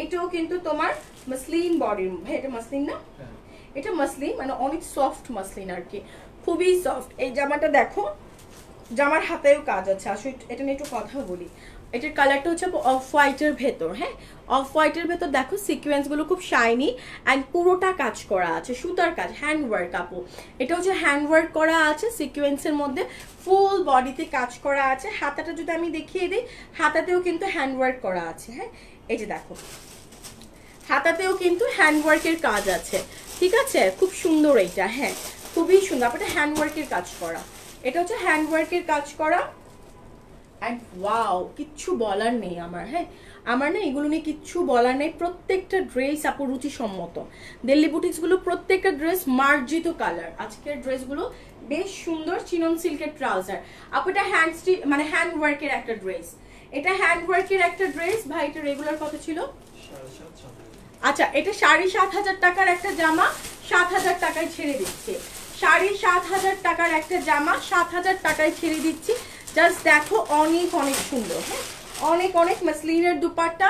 এটাও কিন্তু তোমার মসলিন বডির। ভাই এটা মসলিন না? এটা মসলিন, মানে অনেক সফট মসলিন আর কি, খুবই সফট। এই জামাটা দেখো, জামার হাতেও কাজ আছে। আসলে এটা নিয়ে একটু কথা বলি। এটার কালারটা হচ্ছে অফ হোয়াইটের ভেতর। হ্যাঁ, অফ হোয়াইটের ভেতর দেখো সিকোয়েন্সগুলো খুব শাইনি অ্যান্ড পুরোটা কাজ করা আছে, সুতার কাজ, হ্যান্ডওয়ার্ক আপু। এটা হচ্ছে হ্যান্ডওয়ার্ক করা আছে সিকোয়েন্সের মধ্যে, ফুল বডিতে কাজ করা আছে। হাতাটা যদি আমি দেখিয়ে দিই, হাতাতেও কিন্তু হ্যান্ডওয়ার্ক করা আছে। হ্যাঁ, এই যে দেখো, হাতাতেও কিন্তু হ্যান্ডওয়ার্কের কাজ আছে। ঠিক আছে, খুব সুন্দর এইটা। হ্যাঁ, খুবই সুন্দর। এটা হ্যান্ডওয়ার্কের কাজ করা, এটা হচ্ছে হ্যান্ডওয়ার্কের কাজ করা। অ্যান্ড ওয়াও, কিচ্ছু বলার নেই আমার। হ্যাঁ, আমার না এগুলো নিয়ে কিচ্ছু বলার নেই। প্রত্যেকটা ড্রেস আপু রুচিসম্মত। দিল্লি বুটিক্সগুলো প্রত্যেকটা ড্রেস মার্জিত কালার। আজকের ড্রেসগুলো বেশ সুন্দর। চিনন সিল্কের ট্রাউজার আপু, এটা হ্যান্ড স্টিচ, মানে হ্যান্ড ওয়ার্কের একটা ড্রেস। এটা হ্যান্ড ওয়ার্কের একটা ড্রেস। ভাই এটা রেগুলার কত ছিল? আচ্ছা, এটা 7,500 টাকার একটা জামা 7,000 টাকায় ছেড়ে দিচ্ছে। 7,500 টাকার একটা জামা 7,000 টাকায় ছেড়ে দিচ্ছি। জাস্ট দেখো, অনেক অনেক সুন্দর। হ্যাঁ, অনেক অনেক মসলিনের দুপাট্টা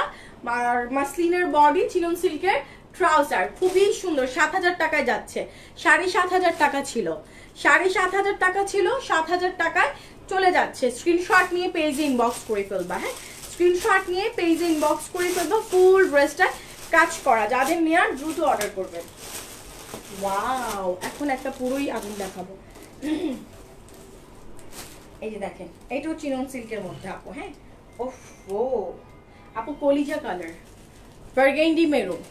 আর মসলিনের বডি, চিনন সিল্কের ট্রাউজার, খুবই সুন্দর। 7,000 টাকায় যাচ্ছে। 7,500 টাকা ছিল, 7,500 টাকা ছিল, 7,000 টাকায় চলে যাচ্ছে। স্ক্রিনশট নিয়ে পেজে ইনবক্স করে ফেলবা। হ্যাঁ, স্ক্রিনশট নিয়ে পেজে ইনবক্স করে ফেলবা। ফুল ড্রেসটা কাজ করা, যাদের নেওয়ার দ্রুত অর্ডার করবেন। ওয়াও, এখন একটা পুরোই আগুন দেখাবো। এই যে দেখেন, এটাও চিনন সিল্কের মধ্যে আপু। হ্যাঁ, ওফো আপু, কলিজা কালার, বার্গেন্ডি মেরুন।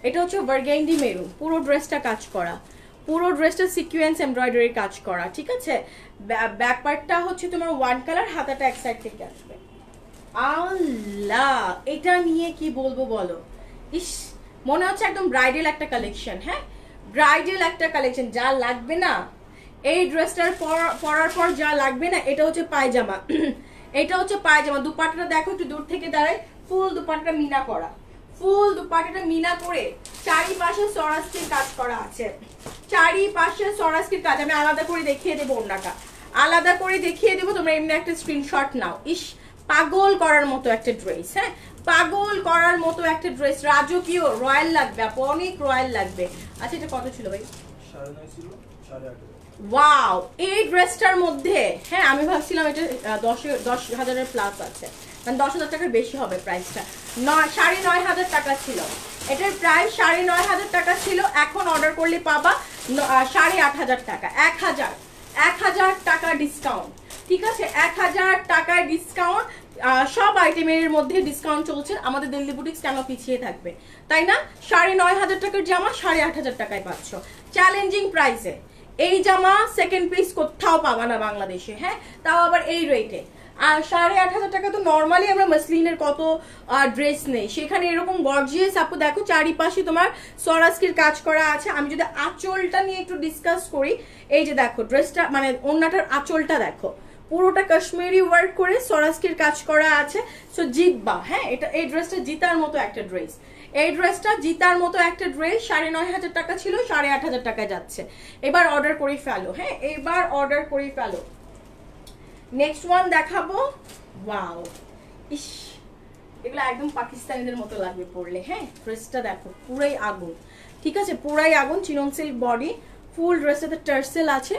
এটা হচ্ছে বার্গেন্ডি মেরুন, পুরো ড্রেসটা কাজ করা, পুরো ড্রেসটা সিকোয়েন্স এমব্রয়ডারি কাজ করা, ঠিক আছে। ব্যাক পার্টটা হচ্ছে তোমার ওয়ান কালার, হাতাটা এক সাইড থেকে আসবে। আল্লাহ, এটা নিয়ে কি বলবো বলো, ইস মনে হচ্ছে একদম ব্রাইডাল একটা কালেকশন। হ্যাঁ, ব্রাইডাল একটা কালেকশন, যা লাগবে না এই ড্রেসটার পরার পর যা লাগবে না, এটা হচ্ছে পায়জামা। এটা হচ্ছে পায়জামা। দুপাট্টাটা দেখো, একটু দূর থেকে দাঁড়ায়, ফুল দুপাট্টা মিনা করা, ফুল দুপাট্টাটা মিনা করে চারিপাশে সরাসরি কাজ করা আছে, চারিপাশে সরাসরি কাজ। আমি আলাদা করে দেখিয়ে দেবো, ওড়নাটা আলাদা করে দেখিয়ে দেবো, তোমরা এমনি একটা স্ক্রিনশট নাও। ইস, পাগল করার মতো একটা ড্রেস। হ্যাঁ, পাগল করার মতো একটা ড্রেস, রাজকীয় রয়্যাল লাগবে আপু, অনেক রয়্যাল লাগবে। আচ্ছা, এটা কত ছিল ভাই? 9.5 ছিল, 8.5। ওয়াও, এই ড্রেসটার মধ্যে, হ্যাঁ আমি ভাবছিলাম এটা 10,000-এর প্লাস আছে, মানে 10,000 টাকার বেশি হবে প্রাইসটা। 9,500 টাকা ছিল এটার প্রাইস, 9,500 টাকা ছিল। এখন অর্ডার করলে পাবা 8,500 টাকা, 1,000 টাকা ডিসকাউন্ট, ঠিক আছে। 1,000 টাকায় ডিসকাউন্ট, সব আইটেমের মধ্যে ডিসকাউন্ট চলছে। আমাদের দিল্লি বুটিক্স কেন পিছিয়ে থাকবে, তাই না? 9,500 টাকার জামা 8,500 টাকায় পাচ্ছ, চ্যালেঞ্জিং প্রাইসে। এই জামা সেকেন্ড পিস কোথাও পাবা না বাংলাদেশে, হ্যাঁ, তাও আবার এই রেটে। আর 8,500 টাকা তো নর্মালি আমরা মসলিনের কত ড্রেস নেই, সেখানে এরকম গর্জিয়াস। আপু দেখো, চারিপাশে তোমার সরাসকির কাজ করা আছে। আমি যদি আঁচলটা নিয়ে একটু ডিসকাস করি, এই যে দেখো ড্রেসটা, মানে ওড়নাটার আঁচলটা দেখো, পুরোটা কাশ্মীরি ওয়ার্ক করে সরাসকির কাজ করা আছে। সো জিতবা, হ্যাঁ, এটা এই ড্রেসটা জিতার মতো একটা ড্রেস, এই ড্রেসটা জিতার মতো একটা ড্রেস। 9,500 টাকা ছিল, 8,500 টাকায় যাচ্ছে। এবার অর্ডার করে ফেলো, হ্যাঁ, এবার অর্ডার করে ফেলো। নেক্সট ওয়ান দেখাবো। ওয়াও, ইস, এগুলো একদম পাকিস্তানিদের মতো লাগবে পরলে। হ্যাঁ, ড্রেসটা দেখো, পুরাই আগুন, ঠিক আছে, পুরাই আগুন। চিনন সিল্ক বডি, ফুল ড্রেসটাতে টার্সেল আছে।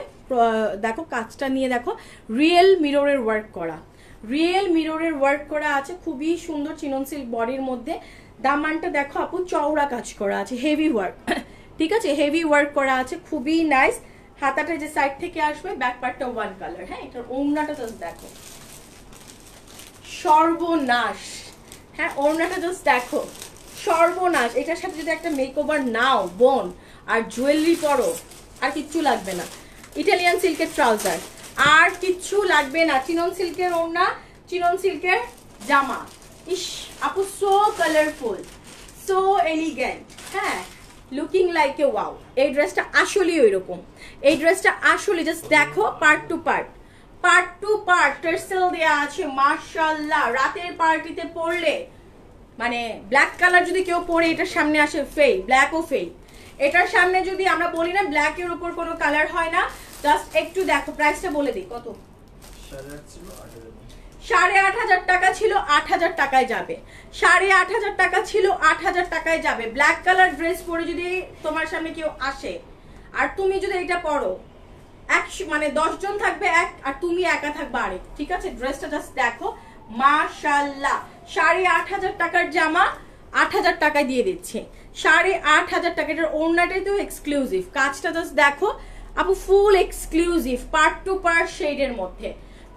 দেখো কাজটা নিয়ে দেখো, রিয়েল মিররের ওয়ার্ক করা, রিয়েল মিররের ওয়ার্ক করা আছে, খুবই সুন্দর চিনন সিল্ক বডির মধ্যে। দামানটা দেখো আপু, চওড়া কাজ করা আছে, হেভি ওয়ার্ক, ঠিক আছে, হেভি ওয়ার্ক করা আছে, খুবই নাইস। হাতাটা যে সাইড থেকে আসবে, ব্যাক পার্টটা ওয়ান কালার। হ্যাঁ, এটার ওড়নাটা জাস্ট দেখো, সর্বনাশ। হ্যাঁ, ওড়নাটা জাস্ট দেখো, সর্বনাশ। এটার সাথে যদি একটা মেকওভার নাও বোন, আর জুয়েলারি পরো, আর কিচ্ছু লাগবে না। ইটালিয়ান সিল্কের ট্রাউজার, আর কিচ্ছু লাগবে না। চিনন সিল্কের ওড়না, চিনন সিল্কের জামা। ইস আপু, সো কালারফুল, সো এলিগেন্ট, হ্যাঁ, লুকিং লাইক এ ওয়াও। এই ড্রেসটা আসলেই ওইরকম, এই ড্রেসটা আসলে জাস্ট দেখো, part two part, part two part tassel দেয়া আছে, মাশাআল্লাহ। রাতের পার্টিতে পরলে, মানে ব্ল্যাক কালার যদি কেউ পরে এটার সামনে আসে, ফেল, ব্ল্যাকও ফেল। এটার সামনে যদি আমরা বলি না ব্ল্যাকের উপর কোনো কালার হয় না, জাস্ট একটু দেখো। প্রাইসটা বলে দিই, কত? 8,500 টাকা ছিল, 8,000 টাকায় যাবে। 8,500 টাকা ছিল, 8,000 টাকায় যাবে। ব্ল্যাক কালার ড্রেস পরে যদি তোমার সামনে কেউ আসে, আর তুমি যদি এটা পরো, মানে 10 জন থাকবে এক, আর তুমি একা থাকবে আরেক, ঠিক আছে। ড্রেসটা জাস্ট দেখো, মাশাআল্লাহ। 8,500 টাকার জামা 8,000 টাকায় দিয়ে দিচ্ছে, 8,500 টাকা। এটার ওড়নাটাই তো এক্সক্লুসিভ, কাজটা জাস্ট দেখো আপু, ফুল এক্সক্লুসিভ, পার্ট টু পার্ট শেডের মধ্যে,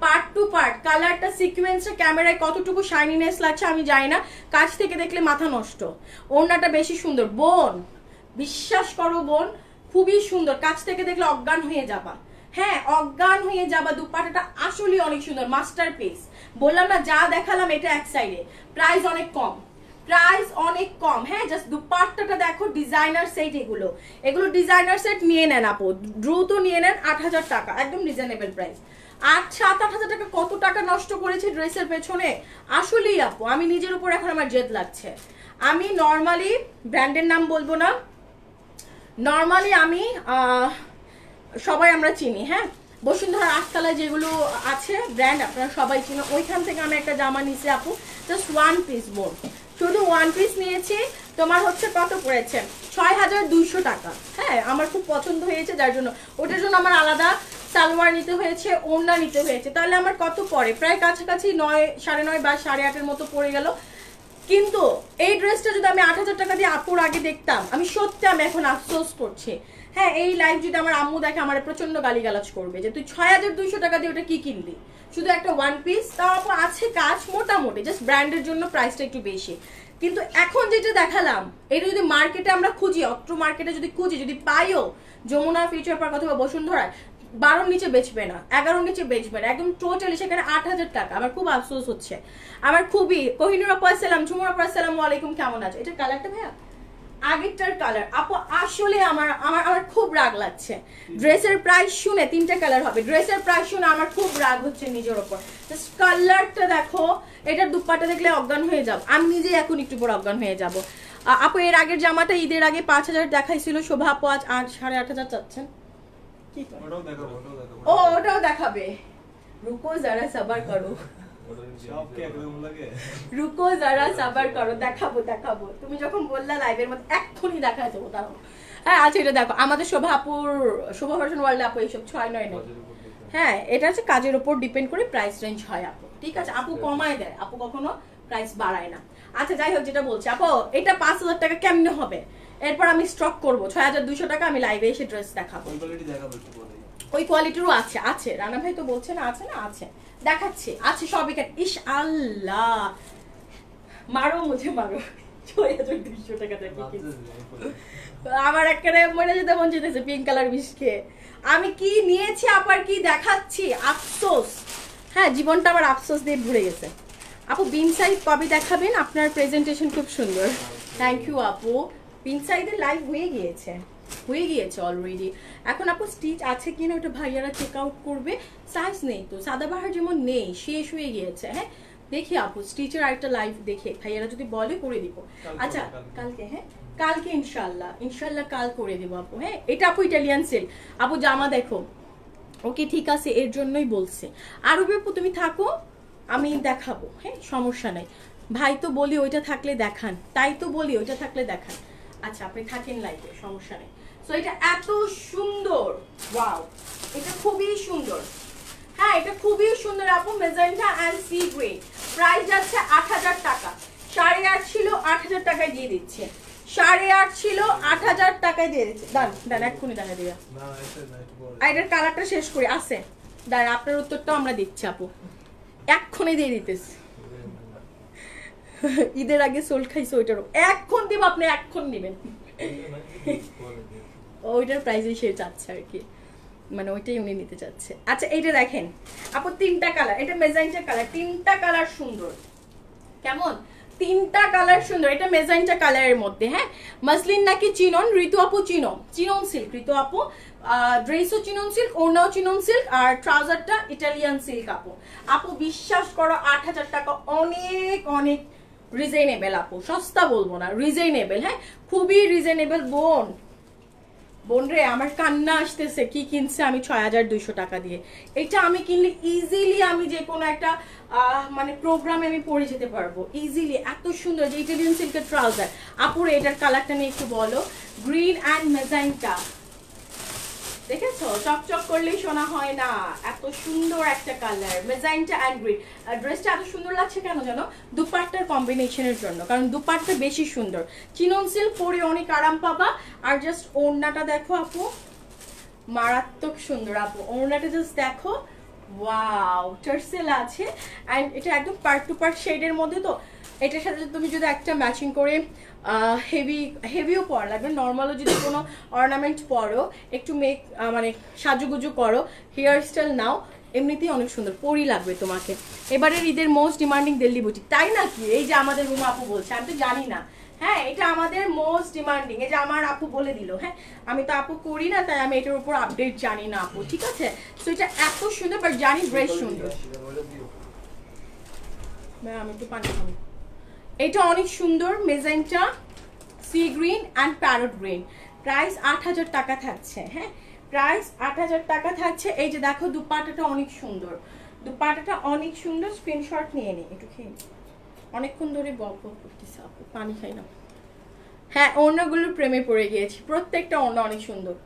পার্ট টু পার্ট। কালারটা সিকোয়েন্সটা ক্যামেরায় কতটুকু শাইনিনেস লাগছে আমি জানি না, কাছ থেকে দেখলে মাথা নষ্ট। ওড়নাটা বেশি সুন্দর বোন, বিশ্বাস করো বোন, খুবই সুন্দর। কাছ থেকে দেখলে অজ্ঞান হয়ে যাবা, হ্যাঁ, অজ্ঞান হয়ে যাবা। দুপাটাটা আসলে অনেক সুন্দর, মাস্টারপিস। বললাম না, যা দেখালাম এটা এক সাইডে, প্রাইস অনেক কম, প্রাইস অনেক কম। হ্যাঁ, জাস্ট দুপাট্টাটা দেখো, ডিজাইনার সেট, এগুলো এগুলো ডিজাইনার সেট নিয়ে নেন আপু, দ্রুত নিয়ে নেন। 8,000 টাকা, একদম রিজনেবল প্রাইস। 7,000-8,000 টাকা কত টাকা নষ্ট করেছে ড্রেসের পেছনে, আসলেই আপু আমি নিজের উপর এখন আমার জেদ লাগছে। আমি নর্মালি ব্র্যান্ডের নাম বলবো না, নর্মালি আমি সবাই আমরা চিনি, হ্যাঁ, বসুন্ধরা 8 তলায় যেগুলো আছে ব্র্যান্ড আপনারা সবাই চিনো, ওইখান থেকে আমি একটা জামা নিয়েছি আপু, জাস্ট 1 পিস বোন, শুধু 1 পিস নিয়েছি। তোমার হচ্ছে কত পড়েছে? 6,200 টাকা। হ্যাঁ, আমার খুব পছন্দ হয়েছে, যার জন্য ওটার জন্য আমার আলাদা সালোয়ার নিতে হয়েছে, ওড়না নিতে হয়েছে। তাহলে আমার কত পড়ে? প্রায় কাছাকাছি 9, 9.5 বা 8.5-এর মতো পড়ে গেল। কিন্তু এই ড্রেসটা যদি আমি 8,000 টাকা দিয়ে আপুর আগে দেখতাম, আমি সত্যি আমি এখন আফসোস করছি। হ্যাঁ, এই লাইভ যদি আমার আম্মু দেখে আমার প্রচন্ড গালিগালাজ করবে যে তুই 6,200 টাকা দিয়ে ওটা কি কিনলি, শুধু একটা 1 পিস, তাও আপু আছে কাজ মোটামুটি, জাস্ট ব্র্যান্ডের জন্য প্রাইসটা একটু বেশি। কিন্তু এখন যেটা দেখালাম এটা যদি মার্কেটে আমরা খুঁজি, অত্র মার্কেটে যদি খুঁজি, যদি পাইও, যমুনা, ফিউচার পার্ক অথবা বসুন্ধরায় 12 নিচে বেচবে না, 11 নিচে বেচবে না, একদম টোটালি সেখানে 8,000 টাকা। আমার খুব আফসোস হচ্ছে, আমার খুবই। কোহিনুর আপু আসসালাম, ঝুমুর আপু আসসালামু আলাইকুম, কেমন আছে? এটা কালারটা ভাইয়া আগেরটার কালার আপু, আসলে আমার আমার আমার খুব রাগ লাগছে। ড্রেসের প্রাইস শুনে 3টা কালার হবে, ড্রেসের প্রাইস শুনে আমার খুব রাগ হচ্ছে নিজের ওপর। জাস্ট কালারটা দেখো, এটার দুপাট্টা দেখলে অজ্ঞান হয়ে যাব, আমি নিজে এখন একটু পর অজ্ঞান হয়ে যাব। আপু এর আগের জামাটা ঈদের আগে 5,000 দেখাইছিল, শোভা আপু আজ 8,500 চাচ্ছেন। কি ও ওটাও দেখাবে, রুকো যারা সাবার করো, রুকো যারা সাবার করো, দেখাবো দেখাবো। তুমি যখন বললা লাইভের মধ্যে এক্ষুনি দেখা যাবো, দাঁড়াও। হ্যাঁ আচ্ছা, এটা দেখো আমাদের শোভাপুর, শোভা ফ্যাশন ওয়ার্ল্ডে আপু এইসব 699। হ্যাঁ এটা হচ্ছে কাজের উপর ডিপেন্ড করে প্রাইস রেঞ্জ হয় আপু, ঠিক আছে? আপু কমায় দেয়, আপু কখনো প্রাইস বাড়ায় না। আচ্ছা যাই হোক, যেটা বলছি আপু, এটা 5,000 টাকা কেমনে হবে? এরপর আমি স্টক করবো 6,200 টাকা, আমি লাইভে এসে ড্রেস দেখাবো। ওই কোয়ালিটিরও আছে, আছে রানা ভাই তো বলছে না আছে, না আছে, দেখাচ্ছি, আছে সব এখানে। ইস আল্লাহ, মারো মুঝে মারো, 6,200 টাকা দেখি আমার একেবারে মনে যেতে মন যেতেছে পিঙ্ক কালার বিস্কে। আমি কি নিয়েছি আবার কি দেখাচ্ছি, আফসোস। হ্যাঁ জীবনটা আমার আফসোস দিয়ে ভরে গেছে। আপু বিন সাইড কবে দেখাবেন? আপনার প্রেজেন্টেশন খুব সুন্দর, থ্যাংক ইউ আপু। বিন সাইডের লাইভ হয়ে গিয়েছে অলরেডি। এখন আপু স্টিচ আছে কিনা ওটা ভাইয়ারা চেক আউট করবে। সাইজ নেই তো, সাদাবাহার যেমন নেই, শেষ হয়ে গিয়েছে। হ্যাঁ দেখি আপু স্টিচের আরেকটা লাইভ দেখে ভাইয়ারা যদি বলে করে দিব। আচ্ছা কালকে, হ্যাঁ কালকে ইনশাল্লাহ কাল করে দেবো আপু। হ্যাঁ এটা আপু ইটালিয়ান সিল্ক আপু, জামা দেখো। ওকে ঠিক আছে, এর জন্যই বলছে। আরবি আপু তুমি থাকো, আমি দেখাবো, হ্যাঁ সমস্যা নাই। ভাই তো বলি ওইটা থাকলে দেখান, তাই তো বলি ওইটা থাকলে দেখান। আচ্ছা আপনি থাকেন লাইভে, সমস্যা নেই। সো এটা এত সুন্দর, ওয়াও এটা খুবই সুন্দর। হ্যাঁ এটা খুবই সুন্দর আপু, magenta and sea green. Price যাচ্ছে 8,000 টাকা। 8.5 ছিল, 8,000 টাকায় দিয়ে দিচ্ছে। 8.5 ছিল, 8,000 টাকায় দিয়ে দিচ্ছে। দান এক্ষুনি দেখা দিয়া, এটার কালারটা শেষ করে আছে। দাঁড়া আপনার উত্তরটাও আমরা দিচ্ছি আপু, এক্ষুনি দিয়ে দিতেছি। ঈদের আগে সোল খাইছে ওইটারও এখন দিব, আপনি এখন নেবেন। ওইটার প্রাইসই সে চাচ্ছে আর কি, মানে ওইটাই উনি নিতে চাচ্ছে। আচ্ছা এইটা দেখেন আপু, 3টা কালার, এটা মেজেন্টা কালার, 3টা কালার সুন্দর। কেমন? 3টা কালার সুন্দর। এটা মেজেন্টা কালারের মধ্যে। হ্যাঁ মাসলিন নাকি চিনন? ঋতু আপু চিনন সিল্ক, ঋতু আপু ড্রেসও চিনন সিল্ক, ওড়নাও চিনন সিল্ক, আর ট্রাউজারটা ইটালিয়ান সিল্ক আপু। আপু বিশ্বাস করো 8,000 টাকা অনেক অনেক রিজনেবল আপু, সস্তা বলবো না, রিজনেবল। হ্যাঁ খুবই রিজনেবল। বোন রে আমার কান্না আসতেছে, কি কিনছে আমি 6,200 টাকা দিয়ে। এটা আমি কিনলে ইজিলি আমি যে কোনো একটা মানে প্রোগ্রামে আমি পরে যেতে পারবো ইজিলি। এত সুন্দর যে ইটালিয়ান সিল্কের ট্রাউজার। আপুরে এটার কালারটা নিয়ে একটু বলো। গ্রিন অ্যান্ড মেজেন্টা, দেখেছো চকচক করলেই শোনা হয় না, এত সুন্দর একটা কালার, মেজেন্টা এন্ড গ্রিন। ড্রেসটা এত সুন্দর লাগছে কেন জানো? দুপাট্টার কম্বিনেশনের জন্য, কারণ দুপাট্টা বেশি সুন্দর। চিনন সিল্ক পরে অনেক আরাম পাবা। আর জাস্ট ওড়নাটা দেখো আপু, মারাত্মক সুন্দর আপু, ওড়নাটা জাস্ট দেখো, ওয়াও টার্সেল আছে। অ্যান্ড এটা একদম পার্ট টু পার্ট শেডের মধ্যে। তো এটার সাথে তুমি যদি একটা ম্যাচিং করে হেভিও পরা লাগবে, নর্মালও যদি কোনো অর্নামেন্ট পরো, একটু মানে সাজুগুজু করো, হেয়ার স্টাইল নাও, এমনিতেই অনেক সুন্দর পরি লাগবে তোমাকে। এবারের ঈদের মোস্ট ডিমান্ডিং দিল্লি বুটিক, তাই নাকি? এই যে আমাদের রুমা আপু বলছে, আমি তো জানি না। হ্যাঁ এটা আমাদের মোস্ট ডিমান্ডিং, এই যে আমার আপু বলে দিল। হ্যাঁ আমি তো আপু করি না, তাই আমি এটার উপর আপডেট জানি না আপু, ঠিক আছে? তো এটা এত সুন্দর, বাট জানি ড্রেস সুন্দর। আমি একটু পানি খাবো। এটা অনেক সুন্দর, magenta, sea green and parrot green. Price 8,000 টাকা থাকছে। হ্যাঁ প্রাইস 8,000 টাকা থাকছে। এই যে দেখো দুপাট্টাটা অনেক সুন্দর, দুপাট্টাটা অনেক সুন্দর। স্ক্রিনশট নিয়ে নি, একটু খেয়ে অনেকক্ষণ ধরে বক বক করতেছে আপু, পানি খাই না। হ্যাঁ ওড়নাগুলোর প্রেমে পড়ে গিয়েছি, প্রত্যেকটা ওড়না অনেক সুন্দর।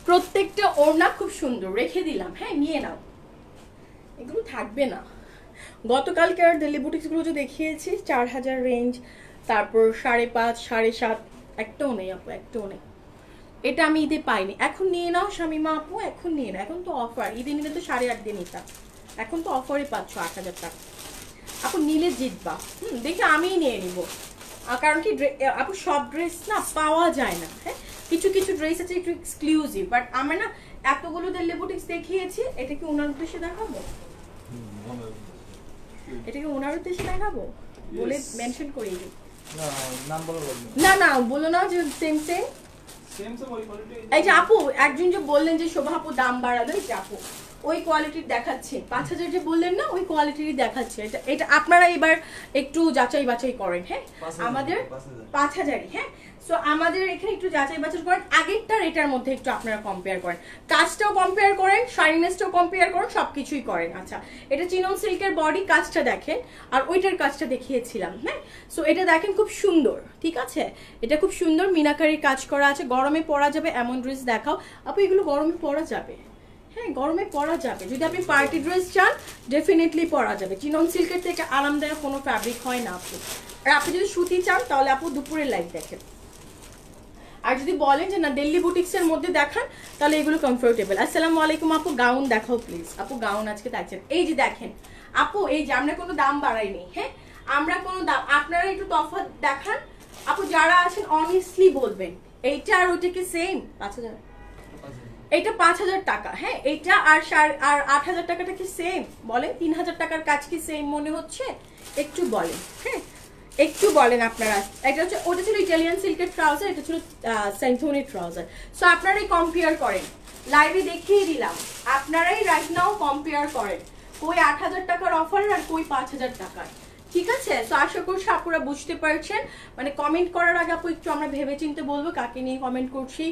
প্রত্যেকটা ওড়না খুব সুন্দর, রেখে দিলাম। হ্যাঁ নিয়ে নাও, এগুলো থাকবে না। গতকালকে আর দিল্লি বুটিক্সগুলো যে দেখিয়েছি 4,000 রেঞ্জ, তারপর 5.5, 7.5, একটাও নেই আপু, একটাও নেই। এটা আমি ঈদে পাইনি, এখন নিয়ে নাও শামিমা আপু, এখন নিয়ে নাও, এখন তো অফার, ঈদে নিলে তো 8.5 দিয়ে নিতাম, এখন তো অফারে পাচ্ছ 8,000 টাকা। আপু নিলে জিতবা, দেখে আমিই নিয়ে নিব, কারণ কি আপু সব ড্রেস না পাওয়া যায় না, হ্যাঁ কিছু কিছু ড্রেস আছে একটু এক্সক্লুসিভ, বাট আমরা না এতগুলো দিল্লি বুটিক্স দেখিয়েছি, এটা কি ওনার উদ্দেশ্যে দেখাবো, এটা কি ওনার উদ্দেশ্যে দেখাবো বলে মেনশন করিয়ে দিই। না নাম বলা লাগবে না না বলো না যে সেম সেম। সেম সেম ওই কোয়ালিটি। এই যে আপু একজন যে বললেন যে শোভা আপু দাম বাড়ালো, এই যে আপু ওই কোয়ালিটির দেখাচ্ছে, 5,000 যে বললেন না ওই কোয়ালিটিরই দেখাচ্ছে। এটা এটা আপনারা এবার একটু যাচাই বাছাই করেন, হ্যাঁ আমাদের 5,000, হ্যাঁ সো আমাদের এখানে একটু যাচাই বাছাই করেন, আগেরটার এটার মধ্যে একটু আপনারা কম্পেয়ার করেন, কাজটাও কম্পেয়ার করেন, শাইনিনেসটাও কম্পেয়ার করেন, সবকিছুই করেন। আচ্ছা এটা চিনন সিল্কের বডি কাজটা দেখেন, আর ওইটার কাজটা দেখিয়েছিলাম, হ্যাঁ সো এটা দেখেন খুব সুন্দর, ঠিক আছে এটা খুব সুন্দর মিনাকারির কাজ করা আছে, গরমে পরা যাবে এমন ড্রেস দেখাও আপু, এগুলো গরমে পরা যাবে, হ্যাঁ গরমে পরা যাবে, যদি আপনি পার্টি ড্রেস চান ডেফিনেটলি পরা যাবে, চিনন সিল্কের থেকে আরামদায়ক কোনো ফ্যাব্রিক হয় না আপু। আর আপনি যদি সুতি চান তাহলে আপু দুপুরের লাইভ দেখেন, আর যদি বলেন যে না দিল্লি বুটিক্সের মধ্যে দেখান তাহলে এগুলো কমফোর্টেবল। আসসালামু আলাইকুম আপু, গাউন দেখাও প্লিজ, আপু গাউন আজকে দেখছেন, এই যে দেখেন আপু, এই যে আমরা কোনো দাম বাড়াইনি, হ্যাঁ আমরা কোনো দাম, আপনারা একটু তফাৎ দেখান আপু, যারা আছেন অনেস্টলি বলবেন এইটা আর ওইটা কি সেম? 5,000, এটা 5,000 টাকা, হ্যাঁ এইটা আর 8,000 টাকাটা কি সেম বলেন? 3,000 টাকার কাজ কি সেম মনে হচ্ছে? একটু বলেন, হ্যাঁ একটু বলেন আপনারা। এটা হচ্ছে, ওটা ছিল ইটালিয়ান সিল্কের ট্রাউজার, এটা ছিল সেন্থোনির ট্রাউজার। সো আপনারাই কম্পেয়ার করেন, লাইভে দেখিয়ে দিলাম, আপনারাই রাইট নাও কম্পেয়ার করেন কই 8,000 টাকার অফার আর কই 5,000 টাকার, ঠিক আছে? তো আশা করছি আপনারা বুঝতে পারছেন, মানে কমেন্ট করার আগে আপু একটু আমরা ভেবে চিন্তে বলবো কাকে নিয়ে কমেন্ট করছি,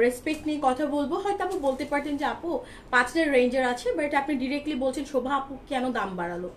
রেসপেক্ট নিয়ে কথা বলবো। হয়তো আপু বলতে পারতেন যে আপু 5,000 রেঞ্জের আছে, বাট আপনি ডিরেক্টলি বলছেন শোভা আপু কেন দাম বাড়ালো,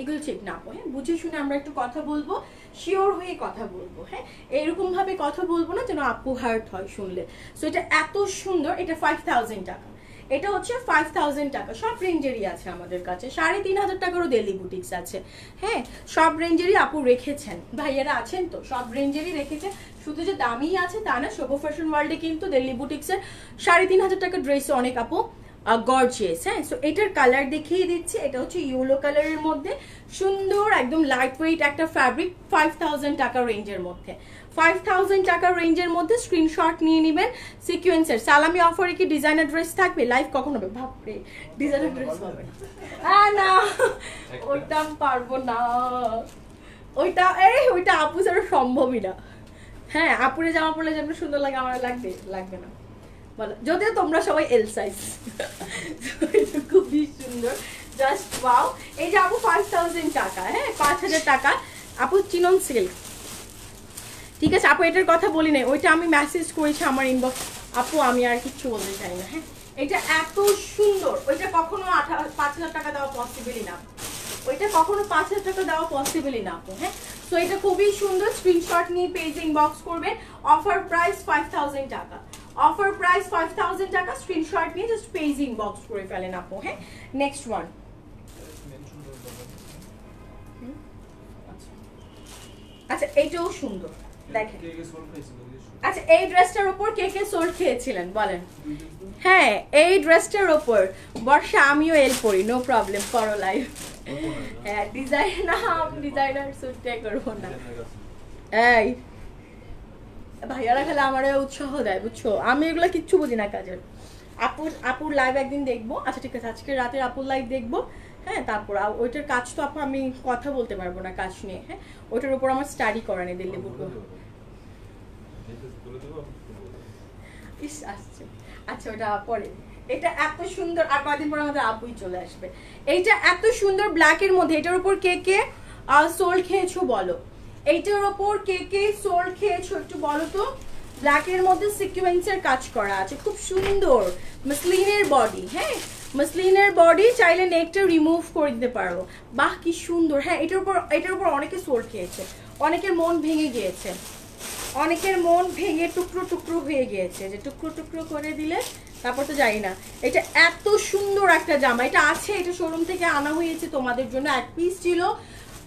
এগুলো ঠিক না আপু, হ্যাঁ বুঝে শুনে আমরা একটু কথা বলবো, শিওর হয়ে কথা বলবো, হ্যাঁ এরকম ভাবে কথা বলবো না যেন আপু হার্ট হয় শুনলে। সো এটা এত সুন্দর, এটা 5,000 টাকা, এটা হচ্ছে 5,000 টাকা, সব রেঞ্জেরই আছে আমাদের কাছে, 3,500 টাকারও দিল্লি বুটিক্স আছে, হ্যাঁ সব রেঞ্জেরই আপু রেখেছেন, ভাইয়ারা আছেন তো সব রেঞ্জেরই রেখেছেন, শুধু যে দামি আছে তা না, শোভা ফ্যাশন ওয়ার্ল্ডে কিন্তু দিল্লি বুটিক্সের 3,500 টাকার ড্রেসও অনেক আপু গর্জিয়াস, হ্যাঁ সো এটার কালার দেখিয়ে দিচ্ছি, এটা হচ্ছে ইয়েলো কালারের মধ্যে সুন্দর একদম লাইট ওয়েট একটা ফ্যাব্রিক, 5,000 টাকা রেঞ্জের মধ্যে, 5,000 টাকা রেঞ্জের মধ্যে স্ক্রিনশট নিয়ে নেবেন। সিকোয়েন্সের সালামি অফারে কি ডিজাইনার ড্রেস থাকবে? লাইভ কখন হবে? বাপরে ডিজাইনার ড্রেস হবে না, ওইটা পারবো না, ওইটা ওইটা আপু ছাড়া সম্ভবই না, হ্যাঁ আপুরে জামা পরলে যেমন সুন্দর লাগে আমার লাগবে না বলো, যদিও তোমরা সবাই এল সাইজ, খুবই সুন্দর, জাস্ট ওয়াও। এই যে আপু 5,000 টাকা, হ্যাঁ 5,000 টাকা আপু চিনন সিল্ক, ঠিক আছে আপু এটার কথা বলি নাই, ওইটা আমি মেসেজ করেছি আমার ইনবক্স, আপু আমি আর কিচ্ছু বলতে চাই না, হ্যাঁ এটা এত সুন্দর, ওইটা কখনো 5,000 টাকা দেওয়া পসিবলই না, ওইটা কখনো 5,000 টাকা দেওয়া পসিবলই না আপু, হ্যাঁ সো এটা খুবই সুন্দর, স্ক্রিনশট নিয়ে পেজ ইনবক্স করবেন, অফার প্রাইস 5,000 টাকা, অফার প্রাইস 5,000 টাকা, স্ক্রিনশট নিয়ে জাস্ট পেজ ইনবক্স করে ফেলেন আপু, হ্যাঁ নেক্সট ওয়ান। আচ্ছা এইটাও সুন্দর দেখেন, আচ্ছা এই ড্রেসটার উপর কে কে সোল খেয়েছিলেন বলেন? হ্যাঁ এই ড্রেসটার উপর বর্ষা আমিও এল পরি, নো প্রবলেম, করো লাইভ, হ্যাঁ ডিজাইনার স্যুটটা করবো না, এই ভাইয়ারা খেলে আমার উৎসাহ দেয় বুঝছো, আমি এগুলো কিচ্ছু বুঝি না কাজের। আপুর লাইভ একদিন দেখবো, আচ্ছা ঠিক আছে আজকে রাতে আপুর লাইভ দেখবো, হ্যাঁ তারপর ওইটার কাজ তো আপু আমি কথা বলতে পারবো না কাজ নিয়ে, হ্যাঁ ওইটার উপর আমার স্টাডি করা নেই দিল্লি বুট আসছে, আচ্ছা ওটা পরে। এটা এত সুন্দর, আর কয়েকদিন পর আমাদের আপুই চলে আসবে, এইটা এত সুন্দর ব্ল্যাকের মধ্যে, এটার উপর কে কে সোল খেয়েছো বলো, এইটার উপর কে কে সোল খেয়েছো একটু বলো তো। ব্ল্যাকের মধ্যে সিকোয়েন্সের কাজ করা আছে, খুব সুন্দর মসলিনের বডি, হ্যাঁ মসলিনের বডি, চাইলে নেকটা রিমুভ করে দিতে পারো, বাহ কি সুন্দর, হ্যাঁ এটার উপর অনেকে সোল খেয়েছে, অনেকের মন ভেঙে গিয়েছে, অনেকের মন ভেঙে টুকরো টুকরো হয়ে গিয়েছে, যে টুকরো টুকরো করে দিলে তারপর তো জানি না। এটা এত সুন্দর একটা জামা, এটা আছে, এটা শোরুম থেকে আনা হয়েছে তোমাদের জন্য, এক পিস ছিল